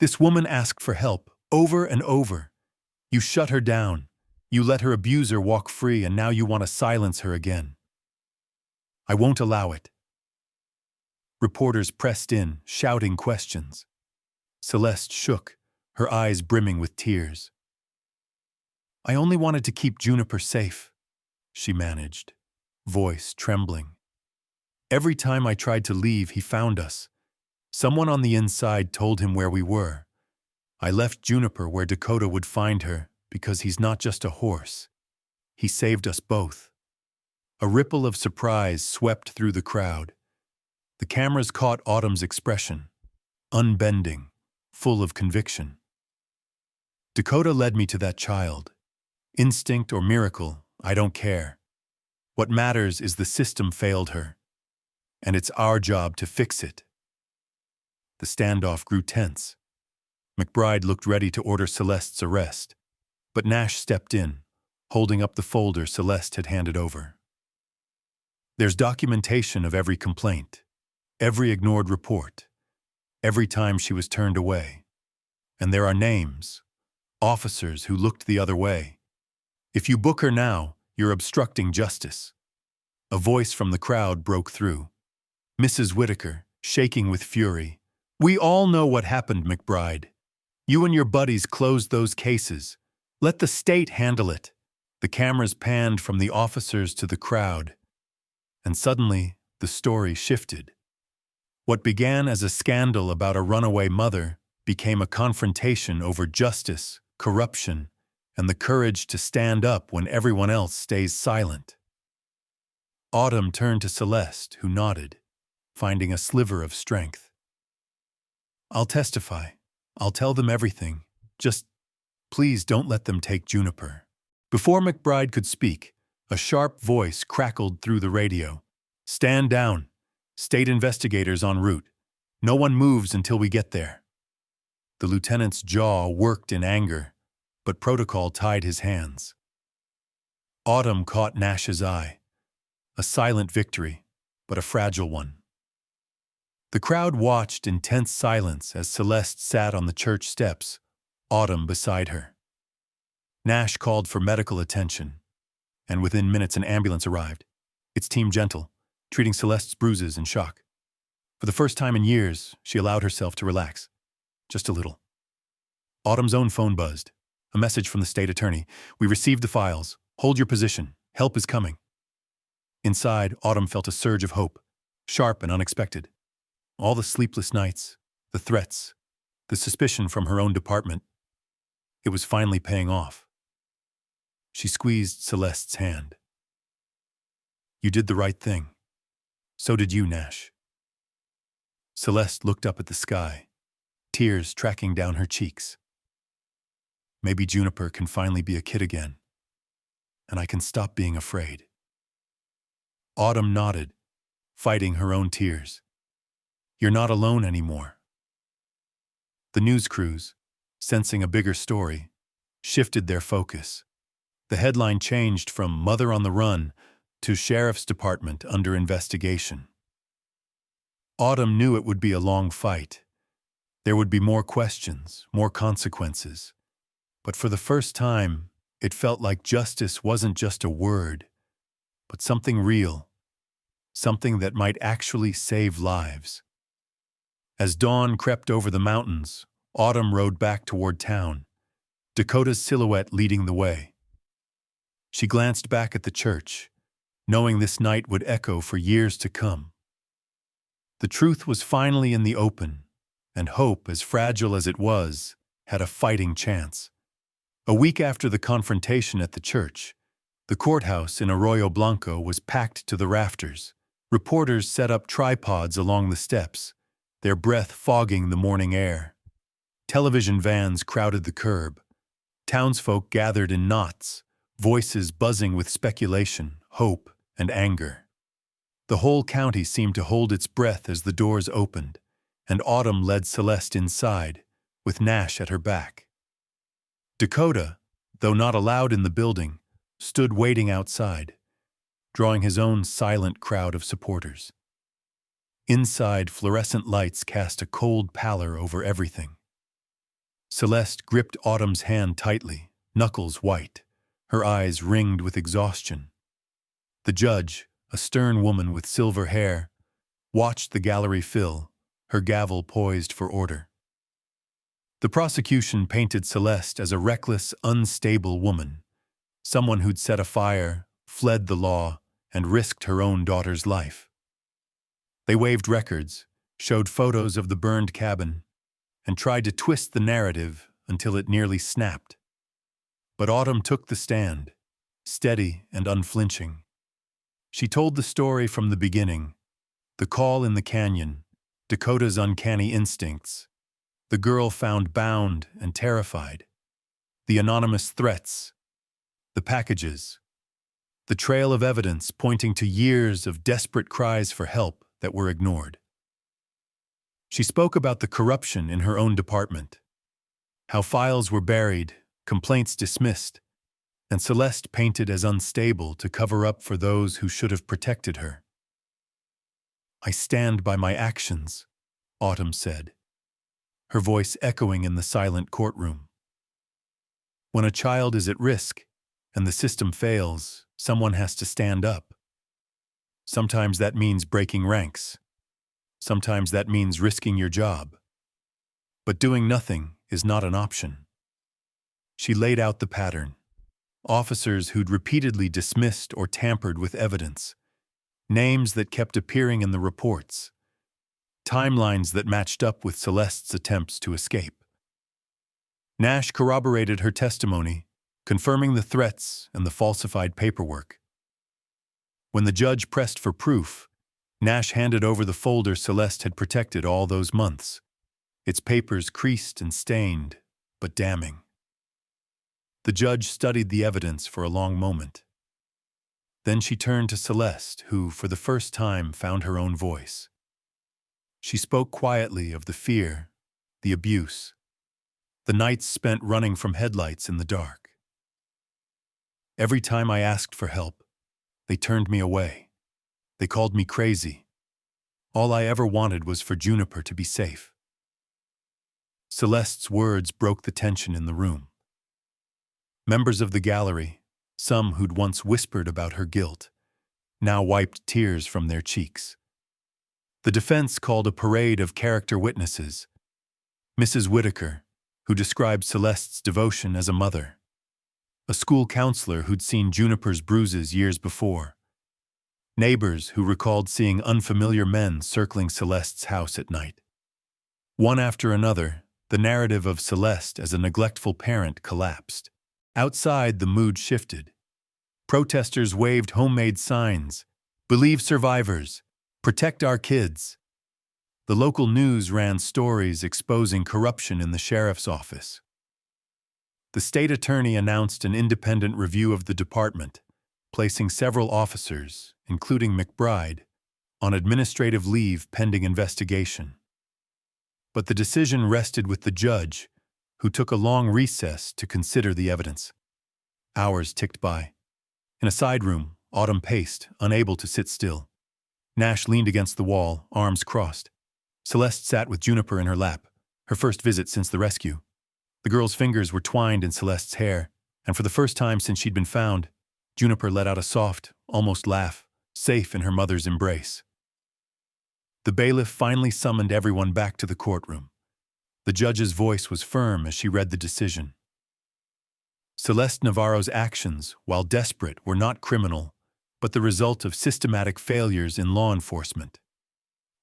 "This woman asked for help, over and over. You shut her down. You let her abuser walk free, and now you want to silence her again. I won't allow it." Reporters pressed in, shouting questions. Celeste shook, her eyes brimming with tears. "I only wanted to keep Juniper safe," she managed, voice trembling. "Every time I tried to leave, he found us. Someone on the inside told him where we were. I left Juniper where Dakota would find her because he's not just a horse. He saved us both." A ripple of surprise swept through the crowd. The cameras caught Autumn's expression, unbending, full of conviction. "Dakota led me to that child. Instinct or miracle, I don't care. What matters is the system failed her, and it's our job to fix it." The standoff grew tense. McBride looked ready to order Celeste's arrest, but Nash stepped in, holding up the folder Celeste had handed over. "There's documentation of every complaint, every ignored report, every time she was turned away. And there are names, officers who looked the other way. If you book her now, you're obstructing justice." A voice from the crowd broke through. Mrs. Whitaker, shaking with fury. "We all know what happened, McBride. You and your buddies closed those cases. Let the state handle it." The cameras panned from the officers to the crowd, and suddenly the story shifted. What began as a scandal about a runaway mother became a confrontation over justice, corruption, and the courage to stand up when everyone else stays silent. Autumn turned to Celeste, who nodded, finding a sliver of strength. "I'll testify. I'll tell them everything. Just, please don't let them take Juniper." Before McBride could speak, a sharp voice crackled through the radio. "Stand down. State investigators en route. No one moves until we get there." The lieutenant's jaw worked in anger, but protocol tied his hands. Autumn caught Nash's eye. A silent victory, but a fragile one. The crowd watched in tense silence as Celeste sat on the church steps, Autumn beside her. Nash called for medical attention, and within minutes an ambulance arrived, its team gentle, treating Celeste's bruises and shock. For the first time in years, she allowed herself to relax, just a little. Autumn's own phone buzzed. A message from the state attorney. "We received the files. Hold your position. Help is coming." Inside, Autumn felt a surge of hope, sharp and unexpected. All the sleepless nights, the threats, the suspicion from her own department, it was finally paying off. She squeezed Celeste's hand. "You did the right thing. So did you, Nash." Celeste looked up at the sky, tears tracking down her cheeks. "Maybe Juniper can finally be a kid again, and I can stop being afraid." Autumn nodded, fighting her own tears. "You're not alone anymore." The news crews, sensing a bigger story, shifted their focus. The headline changed from "Mother on the Run" to "Sheriff's Department under investigation." Autumn knew it would be a long fight. There would be more questions, more consequences. But for the first time, it felt like justice wasn't just a word, but something real, something that might actually save lives. As dawn crept over the mountains, Autumn rode back toward town, Dakota's silhouette leading the way. She glanced back at the church, knowing this night would echo for years to come. The truth was finally in the open, and hope, as fragile as it was, had a fighting chance. A week after the confrontation at the church, the courthouse in Arroyo Blanco was packed to the rafters. Reporters set up tripods along the steps, their breath fogging the morning air. Television vans crowded the curb. Townsfolk gathered in knots, voices buzzing with speculation, hope, and anger. The whole county seemed to hold its breath as the doors opened, and Autumn led Celeste inside, with Nash at her back. Dakota, though not allowed in the building, stood waiting outside, drawing his own silent crowd of supporters. Inside, fluorescent lights cast a cold pallor over everything. Celeste gripped Autumn's hand tightly, knuckles white, her eyes ringed with exhaustion. The judge, a stern woman with silver hair, watched the gallery fill, her gavel poised for order. The prosecution painted Celeste as a reckless, unstable woman, someone who'd set a fire, fled the law, and risked her own daughter's life. They waved records, showed photos of the burned cabin, and tried to twist the narrative until it nearly snapped. But Autumn took the stand, steady and unflinching. She told the story from the beginning, the call in the canyon, Dakota's uncanny instincts, the girl found bound and terrified, the anonymous threats, the packages, the trail of evidence pointing to years of desperate cries for help that were ignored. She spoke about the corruption in her own department, how files were buried, complaints dismissed, and Celeste painted as unstable to cover up for those who should have protected her. "I stand by my actions," Autumn said, her voice echoing in the silent courtroom. When a child is at risk and the system fails, someone has to stand up. Sometimes that means breaking ranks. Sometimes that means risking your job. But doing nothing is not an option. She laid out the pattern. Officers who'd repeatedly dismissed or tampered with evidence. Names that kept appearing in the reports. Timelines that matched up with Celeste's attempts to escape. Nash corroborated her testimony, confirming the threats and the falsified paperwork. When the judge pressed for proof, Nash handed over the folder Celeste had protected all those months, its papers creased and stained, but damning. The judge studied the evidence for a long moment. Then she turned to Celeste, who, for the first time, found her own voice. She spoke quietly of the fear, the abuse, the nights spent running from headlights in the dark. "Every time I asked for help, they turned me away. They called me crazy. All I ever wanted was for Juniper to be safe." Celeste's words broke the tension in the room. Members of the gallery, some who'd once whispered about her guilt, now wiped tears from their cheeks. The defense called a parade of character witnesses. Mrs. Whitaker, who described Celeste's devotion as a mother. A school counselor who'd seen Juniper's bruises years before. Neighbors who recalled seeing unfamiliar men circling Celeste's house at night. One after another, the narrative of Celeste as a neglectful parent collapsed. Outside, the mood shifted. Protesters waved homemade signs, "Believe survivors, protect our kids." The local news ran stories exposing corruption in the sheriff's office. The state attorney announced an independent review of the department, placing several officers, including McBride, on administrative leave pending investigation. But the decision rested with the judge, who took a long recess to consider the evidence. Hours ticked by. In a side room, Autumn paced, unable to sit still. Nash leaned against the wall, arms crossed. Celeste sat with Juniper in her lap, her first visit since the rescue. The girl's fingers were twined in Celeste's hair, and for the first time since she'd been found, Juniper let out a soft, almost laugh, safe in her mother's embrace. The bailiff finally summoned everyone back to the courtroom. The judge's voice was firm as she read the decision. Celeste Navarro's actions, while desperate, were not criminal, but the result of systematic failures in law enforcement.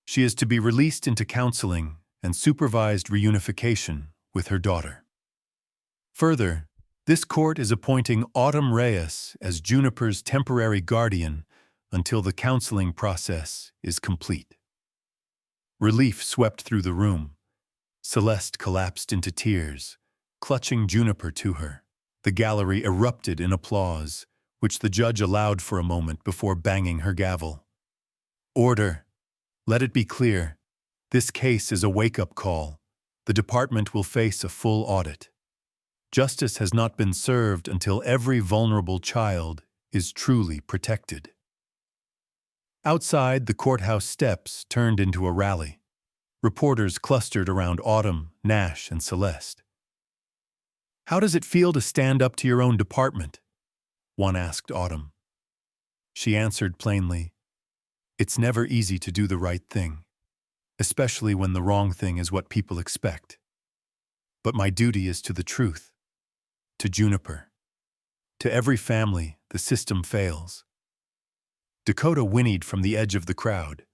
She is to be released into counseling and supervised reunification with her daughter. Further, this court is appointing Autumn Reyes as Juniper's temporary guardian until the counseling process is complete. Relief swept through the room. Celeste collapsed into tears, clutching Juniper to her. The gallery erupted in applause, which the judge allowed for a moment before banging her gavel. Order. Let it be clear. This case is a wake-up call. The department will face a full audit. Justice has not been served until every vulnerable child is truly protected. Outside, the courthouse steps turned into a rally. Reporters clustered around Autumn, Nash, and Celeste. "How does it feel to stand up to your own department?" one asked Autumn. She answered plainly, "It's never easy to do the right thing, especially when the wrong thing is what people expect. But my duty is to the truth, to Juniper. To every family, the system fails." Dakota whinnied from the edge of the crowd.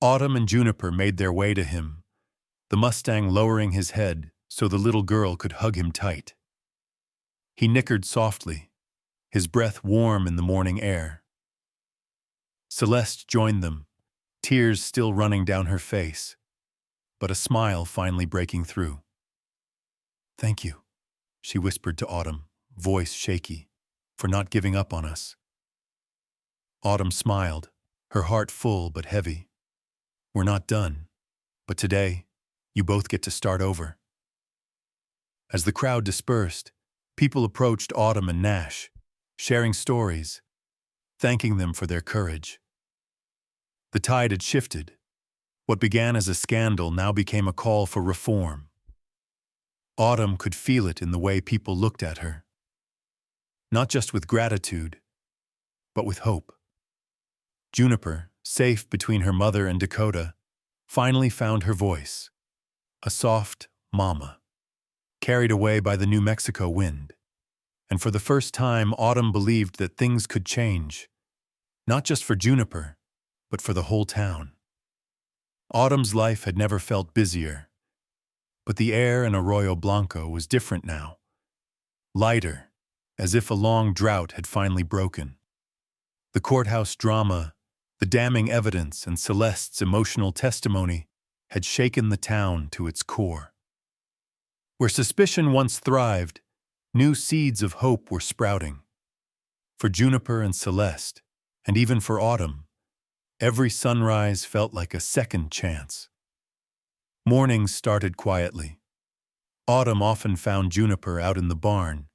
Autumn and Juniper made their way to him, the Mustang lowering his head so the little girl could hug him tight. He nickered softly, his breath warm in the morning air. Celeste joined them, tears still running down her face, but a smile finally breaking through. "Thank you," she whispered to Autumn, voice shaky, "for not giving up on us." Autumn smiled, her heart full but heavy. "We're not done, but today, you both get to start over." As the crowd dispersed, people approached Autumn and Nash, sharing stories, thanking them for their courage. The tide had shifted. What began as a scandal now became a call for reform. Autumn could feel it in the way people looked at her. Not just with gratitude, but with hope. Juniper, safe between her mother and Dakota, finally found her voice, a soft mama, carried away by the New Mexico wind. And for the first time, Autumn believed that things could change, not just for Juniper, but for the whole town. Autumn's life had never felt busier, but the air in Arroyo Blanco was different now, lighter, as if a long drought had finally broken. The courthouse drama, the damning evidence, and Celeste's emotional testimony had shaken the town to its core. Where suspicion once thrived, new seeds of hope were sprouting. For Juniper and Celeste, and even for Autumn, every sunrise felt like a second chance. Mornings started quietly. Autumn often found Juniper out in the barn,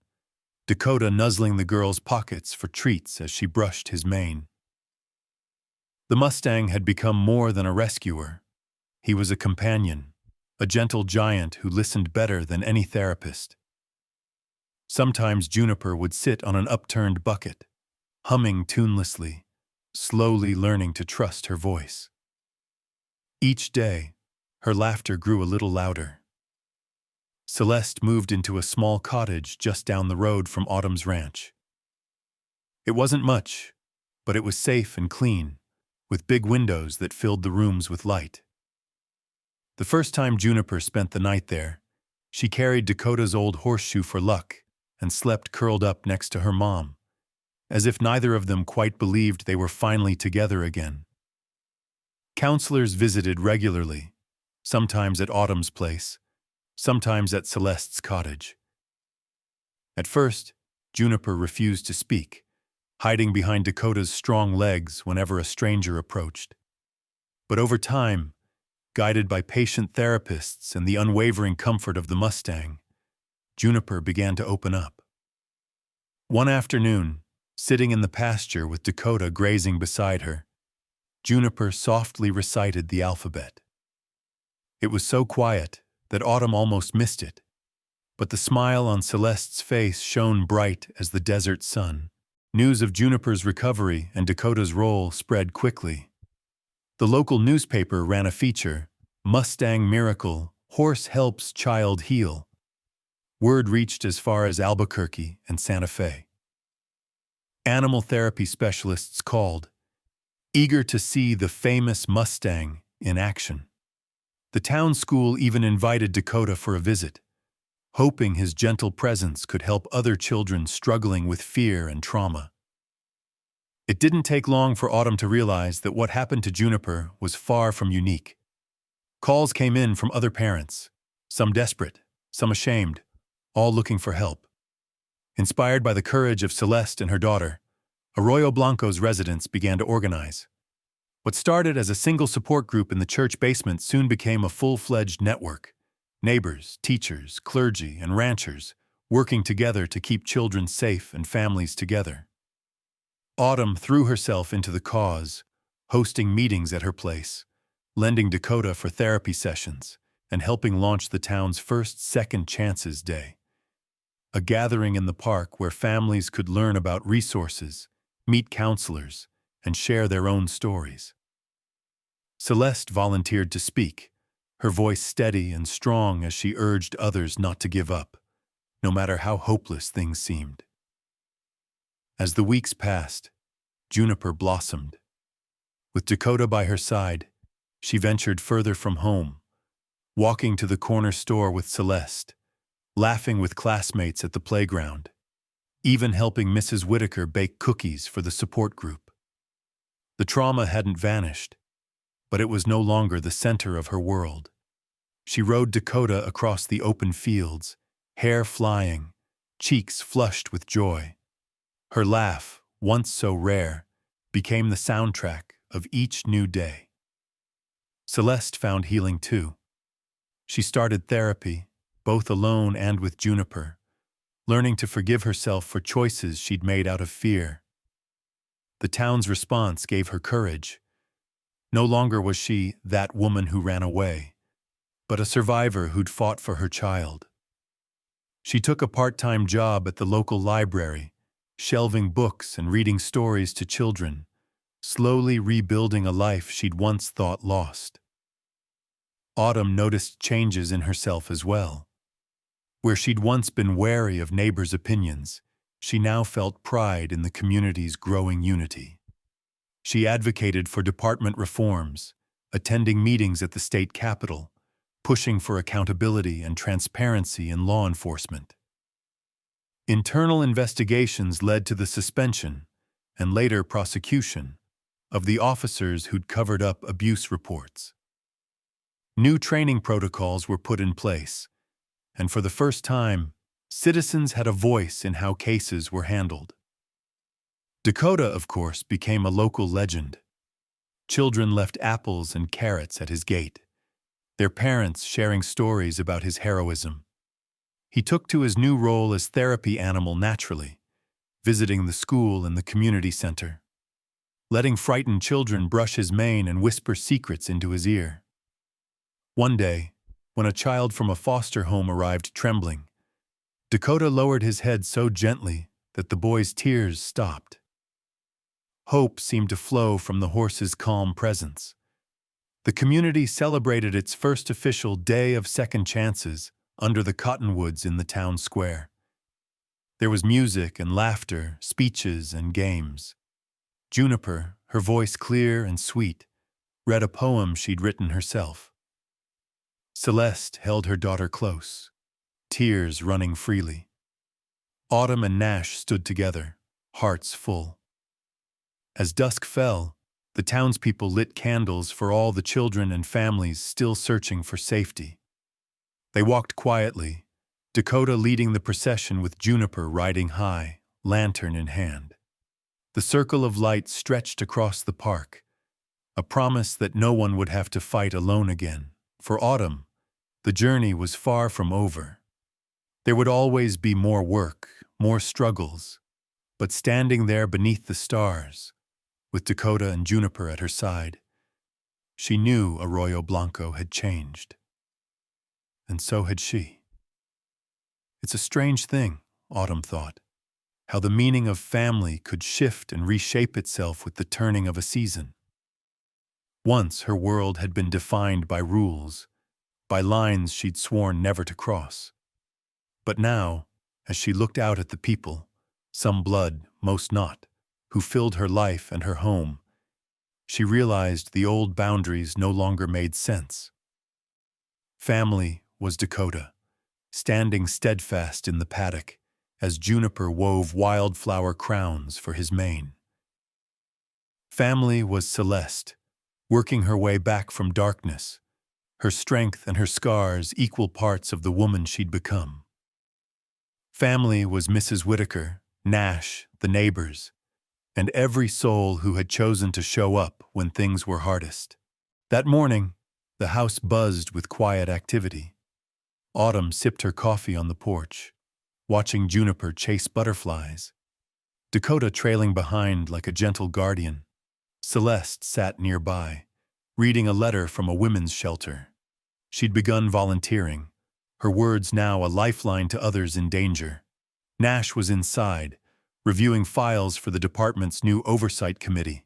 Dakota nuzzling the girl's pockets for treats as she brushed his mane. The Mustang had become more than a rescuer. He was a companion, a gentle giant who listened better than any therapist. Sometimes Juniper would sit on an upturned bucket, humming tunelessly, slowly learning to trust her voice. Each day, her laughter grew a little louder. Celeste moved into a small cottage just down the road from Autumn's ranch. It wasn't much, but it was safe and clean, with big windows that filled the rooms with light. The first time Juniper spent the night there, she carried Dakota's old horseshoe for luck and slept curled up next to her mom, as if neither of them quite believed they were finally together again. Counselors visited regularly, sometimes at Autumn's place, sometimes at Celeste's cottage. At first, Juniper refused to speak, hiding behind Dakota's strong legs whenever a stranger approached. But over time, guided by patient therapists and the unwavering comfort of the Mustang, Juniper began to open up. One afternoon, sitting in the pasture with Dakota grazing beside her, Juniper softly recited the alphabet. It was so quiet that Autumn almost missed it, but the smile on Celeste's face shone bright as the desert sun. News of Juniper's recovery and Dakota's role spread quickly. The local newspaper ran a feature, "Mustang Miracle, Horse Helps Child Heal." Word reached as far as Albuquerque and Santa Fe. Animal therapy specialists called, eager to see the famous Mustang in action. The town school even invited Dakota for a visit, hoping his gentle presence could help other children struggling with fear and trauma. It didn't take long for Autumn to realize that what happened to Juniper was far from unique. Calls came in from other parents, some desperate, some ashamed, all looking for help. Inspired by the courage of Celeste and her daughter, Arroyo Blanco's residents began to organize. What started as a single support group in the church basement soon became a full-fledged network. Neighbors, teachers, clergy, and ranchers working together to keep children safe and families together. Autumn threw herself into the cause, hosting meetings at her place, lending Dakota for therapy sessions, and helping launch the town's first Second Chances Day. A gathering in the park where families could learn about resources, meet counselors, and share their own stories. Celeste volunteered to speak, her voice steady and strong as she urged others not to give up, no matter how hopeless things seemed. As the weeks passed, Juniper blossomed. With Dakota by her side, she ventured further from home, walking to the corner store with Celeste, laughing with classmates at the playground, even helping Mrs. Whitaker bake cookies for the support group. The trauma hadn't vanished, but it was no longer the center of her world. She rode Dakota across the open fields, hair flying, cheeks flushed with joy. Her laugh, once so rare, became the soundtrack of each new day. Celeste found healing too. She started therapy, both alone and with Juniper, learning to forgive herself for choices she'd made out of fear. The town's response gave her courage. No longer was she that woman who ran away, but a survivor who'd fought for her child. She took a part-time job at the local library, shelving books and reading stories to children, slowly rebuilding a life she'd once thought lost. Autumn noticed changes in herself as well. Where she'd once been wary of neighbors' opinions, she now felt pride in the community's growing unity. She advocated for department reforms, attending meetings at the state capitol, pushing for accountability and transparency in law enforcement. Internal investigations led to the suspension, and later prosecution, of the officers who'd covered up abuse reports. New training protocols were put in place, and for the first time, citizens had a voice in how cases were handled. Dakota, of course, became a local legend. Children left apples and carrots at his gate, their parents sharing stories about his heroism. He took to his new role as therapy animal naturally, visiting the school and the community center, letting frightened children brush his mane and whisper secrets into his ear. One day, when a child from a foster home arrived trembling, Dakota lowered his head so gently that the boy's tears stopped. Hope seemed to flow from the horse's calm presence. The community celebrated its first official Day of Second Chances under the cottonwoods in the town square. There was music and laughter, speeches and games. Juniper, her voice clear and sweet, read a poem she'd written herself. Celeste held her daughter close, tears running freely. Autumn and Nash stood together, hearts full. As dusk fell, the townspeople lit candles for all the children and families still searching for safety. They walked quietly, Dakota leading the procession with Juniper riding high, lantern in hand. The circle of light stretched across the park, a promise that no one would have to fight alone again. For Autumn, the journey was far from over. There would always be more work, more struggles, but standing there beneath the stars, with Dakota and Juniper at her side, she knew Arroyo Blanco had changed. and so had she. It's a strange thing, Autumn thought, how the meaning of family could shift and reshape itself with the turning of a season. Once her world had been defined by rules, by lines she'd sworn never to cross. But now, as she looked out at the people, some blood, most not, who filled her life and her home, she realized the old boundaries no longer made sense. Family was Dakota, standing steadfast in the paddock as Juniper wove wildflower crowns for his mane. Family was Celeste, working her way back from darkness, her strength and her scars equal parts of the woman she'd become. Family was Mrs. Whitaker, Nash, the neighbors, and every soul who had chosen to show up when things were hardest. That morning, the house buzzed with quiet activity. Autumn sipped her coffee on the porch, watching Juniper chase butterflies, Dakota trailing behind like a gentle guardian. Celeste sat nearby, reading a letter from a women's shelter. She'd begun volunteering, her words now a lifeline to others in danger. Nash was inside, reviewing files for the department's new oversight committee,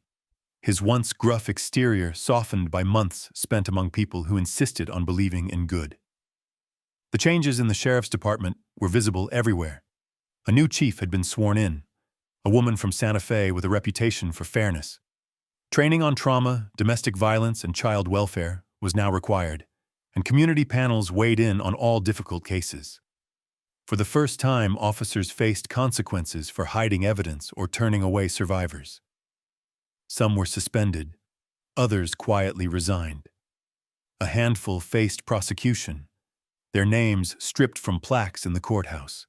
his once gruff exterior softened by months spent among people who insisted on believing in good. The changes in the sheriff's department were visible everywhere. A new chief had been sworn in, a woman from Santa Fe with a reputation for fairness. Training on trauma, domestic violence, and child welfare was now required, and community panels weighed in on all difficult cases. For the first time, officers faced consequences for hiding evidence or turning away survivors. Some were suspended, others quietly resigned. A handful faced prosecution, their names stripped from plaques in the courthouse.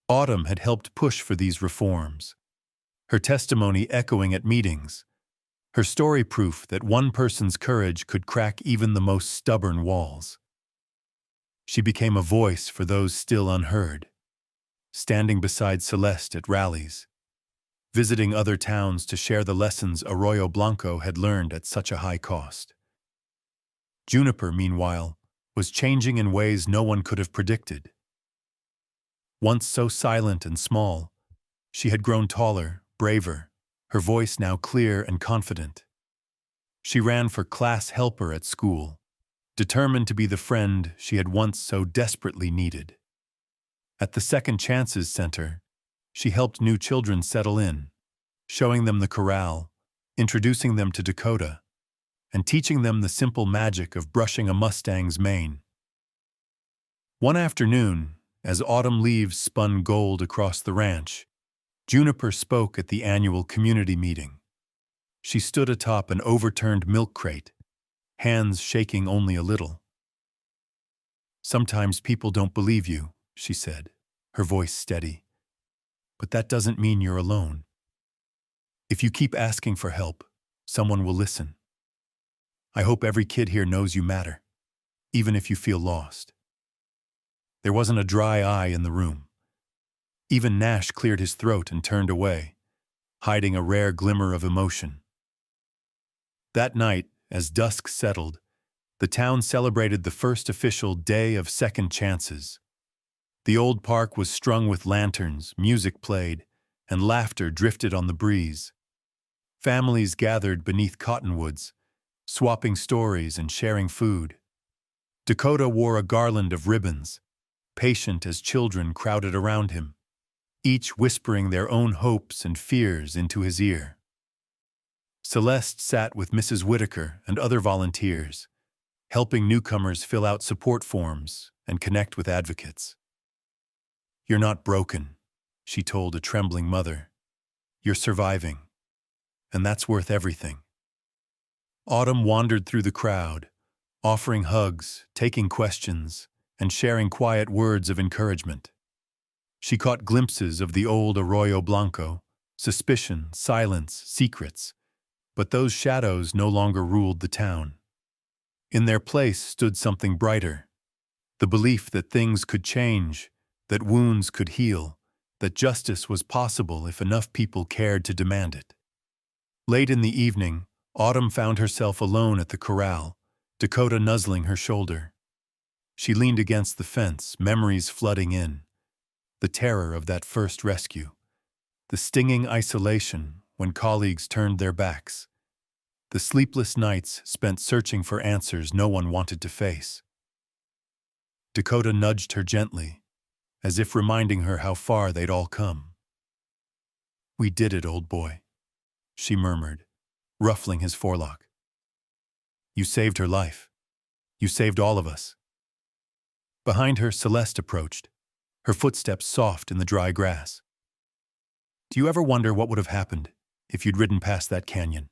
Autumn had helped push for these reforms, her testimony echoing at meetings, her story proof that one person's courage could crack even the most stubborn walls. She became a voice for those still unheard, standing beside Celeste at rallies, visiting other towns to share the lessons Arroyo Blanco had learned at such a high cost. Juniper, meanwhile, was changing in ways no one could have predicted. Once so silent and small, she had grown taller, braver, her voice now clear and confident. She ran for class helper at school, determined to be the friend she had once so desperately needed. At the Second Chances Center, she helped new children settle in, showing them the corral, introducing them to Dakota, and teaching them the simple magic of brushing a Mustang's mane. One afternoon, as autumn leaves spun gold across the ranch, Juniper spoke at the annual community meeting. She stood atop an overturned milk crate, hands shaking only a little. "Sometimes people don't believe you," she said, her voice steady. "But that doesn't mean you're alone. If you keep asking for help, someone will listen. I hope every kid here knows you matter, even if you feel lost." There wasn't a dry eye in the room. Even Nash cleared his throat and turned away, hiding a rare glimmer of emotion. That night, as dusk settled, the town celebrated the first official day of Second Chances. The old park was strung with lanterns, music played, and laughter drifted on the breeze. Families gathered beneath cottonwoods, swapping stories and sharing food. Dakota wore a garland of ribbons, patient as children crowded around him, each whispering their own hopes and fears into his ear. Celeste sat with Mrs. Whitaker and other volunteers, helping newcomers fill out support forms and connect with advocates. "You're not broken," she told a trembling mother. "You're surviving, and that's worth everything." Autumn wandered through the crowd, offering hugs, taking questions, and sharing quiet words of encouragement. She caught glimpses of the old Arroyo Blanco, suspicion, silence, secrets, but those shadows no longer ruled the town. In their place stood something brighter, the belief that things could change, that wounds could heal, that justice was possible if enough people cared to demand it. Late in the evening, Autumn found herself alone at the corral, Dakota nuzzling her shoulder. She leaned against the fence, memories flooding in. The terror of that first rescue. The stinging isolation when colleagues turned their backs. The sleepless nights spent searching for answers no one wanted to face. Dakota nudged her gently, as if reminding her how far they'd all come. "We did it, old boy," she murmured, ruffling his forelock. "You saved her life. You saved all of us." Behind her, Celeste approached, her footsteps soft in the dry grass. "Do you ever wonder what would have happened if you'd ridden past that canyon?"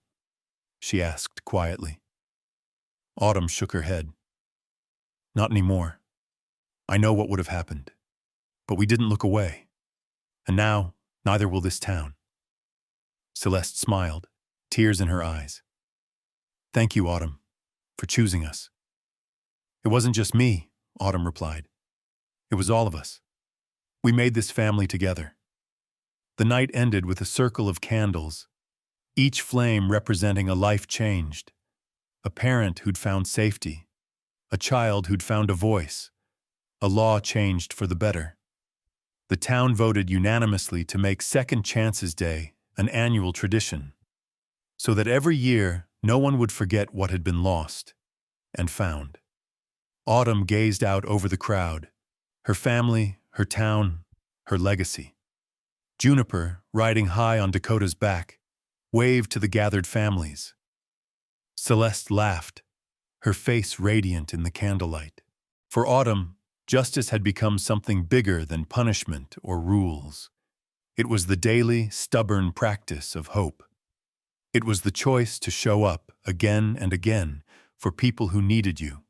she asked quietly. Autumn shook her head. "Not anymore. I know what would have happened. But we didn't look away. And now, neither will this town." Celeste smiled, tears in her eyes. "Thank you, Autumn, for choosing us." "It wasn't just me," Autumn replied. "It was all of us. We made this family together." The night ended with a circle of candles, each flame representing a life changed, a parent who'd found safety, a child who'd found a voice, a law changed for the better. The town voted unanimously to make Second Chances Day an annual tradition, so that every year no one would forget what had been lost and found. Autumn gazed out over the crowd, her family, her town, her legacy. Juniper, riding high on Dakota's back, waved to the gathered families. Celeste laughed, her face radiant in the candlelight. For Autumn, justice had become something bigger than punishment or rules. It was the daily, stubborn practice of hope. It was the choice to show up again and again for people who needed you.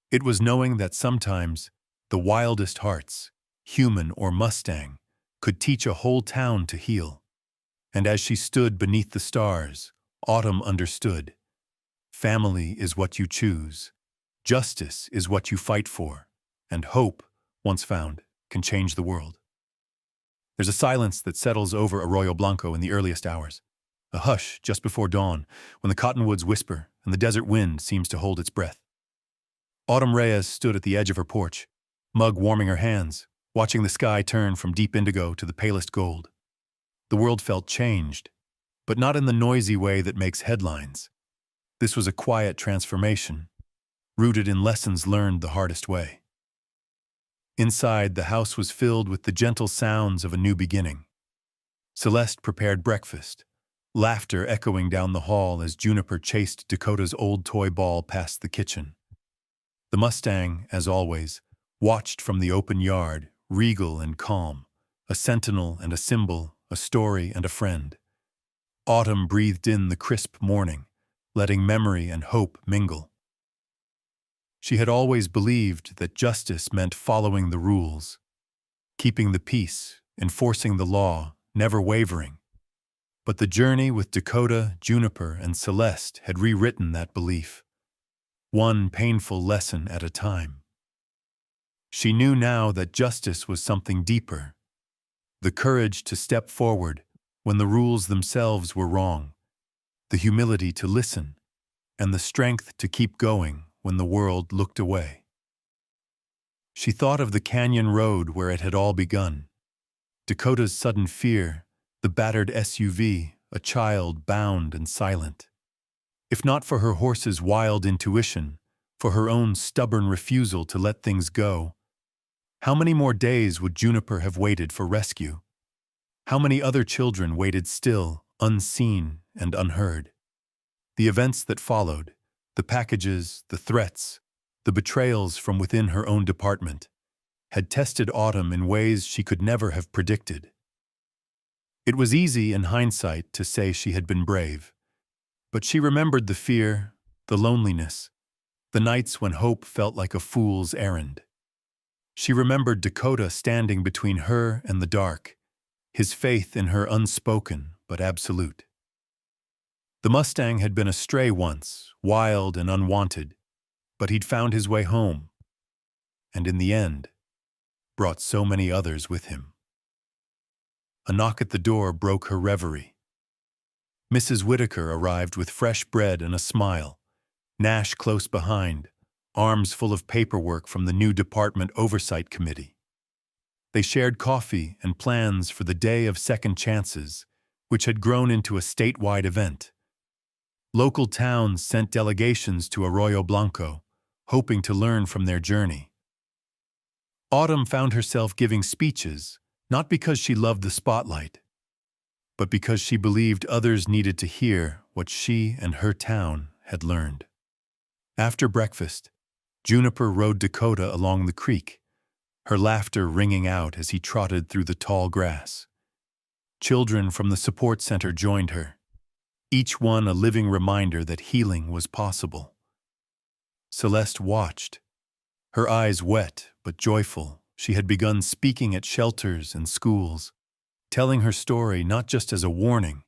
It was knowing that sometimes the wildest hearts, human or Mustang, could teach a whole town to heal. And as she stood beneath the stars, Autumn understood. Family is what you choose. Justice is what you fight for. And hope, once found, can change the world. There's a silence that settles over Arroyo Blanco in the earliest hours. A hush just before dawn, when the cottonwoods whisper and the desert wind seems to hold its breath. Autumn Reyes stood at the edge of her porch, mug warming her hands, watching the sky turn from deep indigo to the palest gold. The world felt changed, but not in the noisy way that makes headlines. This was a quiet transformation, rooted in lessons learned the hardest way. Inside, the house was filled with the gentle sounds of a new beginning. Celeste prepared breakfast, laughter echoing down the hall as Juniper chased Dakota's old toy ball past the kitchen. The Mustang, as always, watched from the open yard, regal and calm, a sentinel and a symbol, a story and a friend. Autumn breathed in the crisp morning, letting memory and hope mingle. She had always believed that justice meant following the rules, keeping the peace, enforcing the law, never wavering. But the journey with Dakota, Juniper, and Celeste had rewritten that belief, one painful lesson at a time. She knew now that justice was something deeper, the courage to step forward when the rules themselves were wrong, the humility to listen, and the strength to keep going when the world looked away. She thought of the canyon road where it had all begun. Dakota's sudden fear, the battered SUV, a child bound and silent. If not for her horse's wild intuition, for her own stubborn refusal to let things go, how many more days would Juniper have waited for rescue? How many other children waited still, unseen and unheard? The events that followed, the packages, the threats, the betrayals from within her own department, had tested Autumn in ways she could never have predicted. It was easy in hindsight to say she had been brave, but she remembered the fear, the loneliness, the nights when hope felt like a fool's errand. She remembered Dakota standing between her and the dark, his faith in her unspoken but absolute. The Mustang had been a stray once, wild and unwanted, but he'd found his way home, and in the end, brought so many others with him. A knock at the door broke her reverie. Mrs. Whitaker arrived with fresh bread and a smile, Nash close behind, arms full of paperwork from the new Department Oversight Committee. They shared coffee and plans for the Day of Second Chances, which had grown into a statewide event. Local towns sent delegations to Arroyo Blanco, hoping to learn from their journey. Autumn found herself giving speeches, not because she loved the spotlight, but because she believed others needed to hear what she and her town had learned. After breakfast, Juniper rode Dakota along the creek, her laughter ringing out as he trotted through the tall grass. Children from the support center joined her, each one a living reminder that healing was possible. Celeste watched, her eyes wet but joyful. She had begun speaking at shelters and schools, telling her story not just as a warning,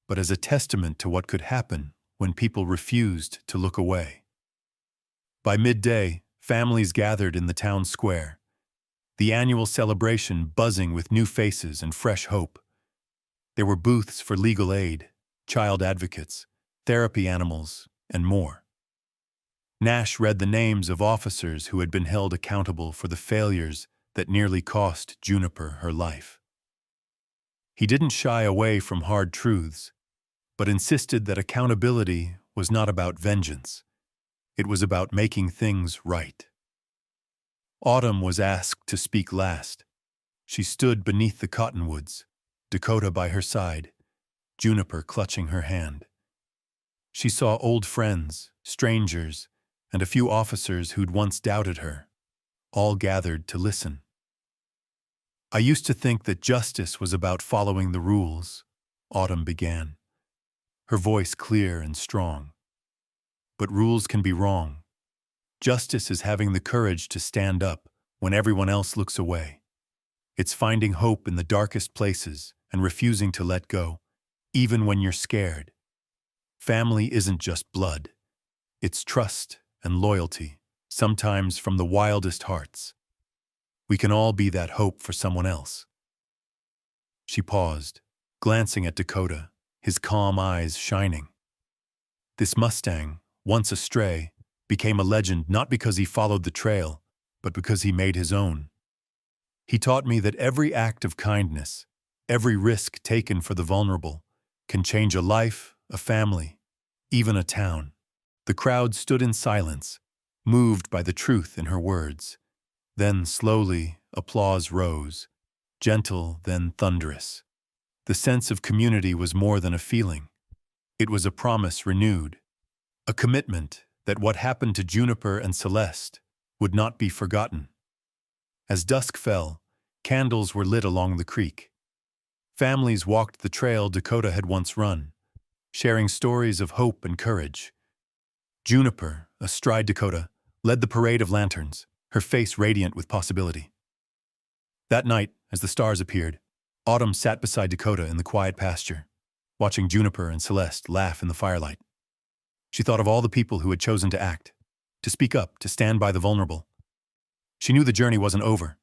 but as a testament to what could happen when people refused to look away. By midday, families gathered in the town square, the annual celebration buzzing with new faces and fresh hope. There were booths for legal aid, child advocates, therapy animals, and more. Nash read the names of officers who had been held accountable for the failures that nearly cost Juniper her life. He didn't shy away from hard truths, but insisted that accountability was not about vengeance. It was about making things right. Autumn was asked to speak last. She stood beneath the cottonwoods, Dakota by her side, Juniper clutching her hand. She saw old friends, strangers, and a few officers who'd once doubted her, all gathered to listen. "I used to think that justice was about following the rules," Autumn began, her voice clear and strong. "But rules can be wrong. Justice is having the courage to stand up when everyone else looks away. It's finding hope in the darkest places and refusing to let go, even when you're scared. Family isn't just blood. It's trust and loyalty, sometimes from the wildest hearts. We can all be that hope for someone else." She paused, glancing at Dakota, his calm eyes shining. This Mustang, once a stray, became a legend not because he followed the trail, but because he made his own. He taught me that every act of kindness, every risk taken for the vulnerable, can change a life, a family, even a town. The crowd stood in silence, moved by the truth in her words. Then, slowly, applause rose, gentle then thunderous. The sense of community was more than a feeling. It was a promise renewed, a commitment that what happened to Juniper and Celeste would not be forgotten. As dusk fell, candles were lit along the creek. Families walked the trail Dakota had once run, sharing stories of hope and courage. Juniper, astride Dakota, led the parade of lanterns, her face radiant with possibility. That night, as the stars appeared, Autumn sat beside Dakota in the quiet pasture, watching Juniper and Celeste laugh in the firelight. She thought of all the people who had chosen to act, to speak up, to stand by the vulnerable. She knew the journey wasn't over.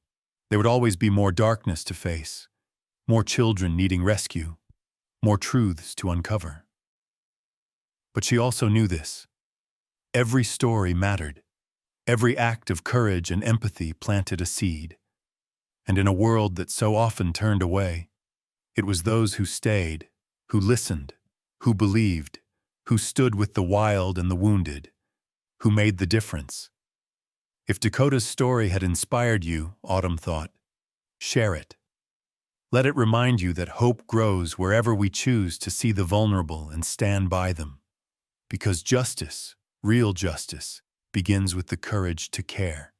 There would always be more darkness to face, more children needing rescue, more truths to uncover. But she also knew this. Every story mattered. Every act of courage and empathy planted a seed. And in a world that so often turned away, it was those who stayed, who listened, who believed, who stood with the wild and the wounded, who made the difference. If Dakota's story had inspired you, Autumn thought, share it. Let it remind you that hope grows wherever we choose to see the vulnerable and stand by them. Because justice, real justice, begins with the courage to care.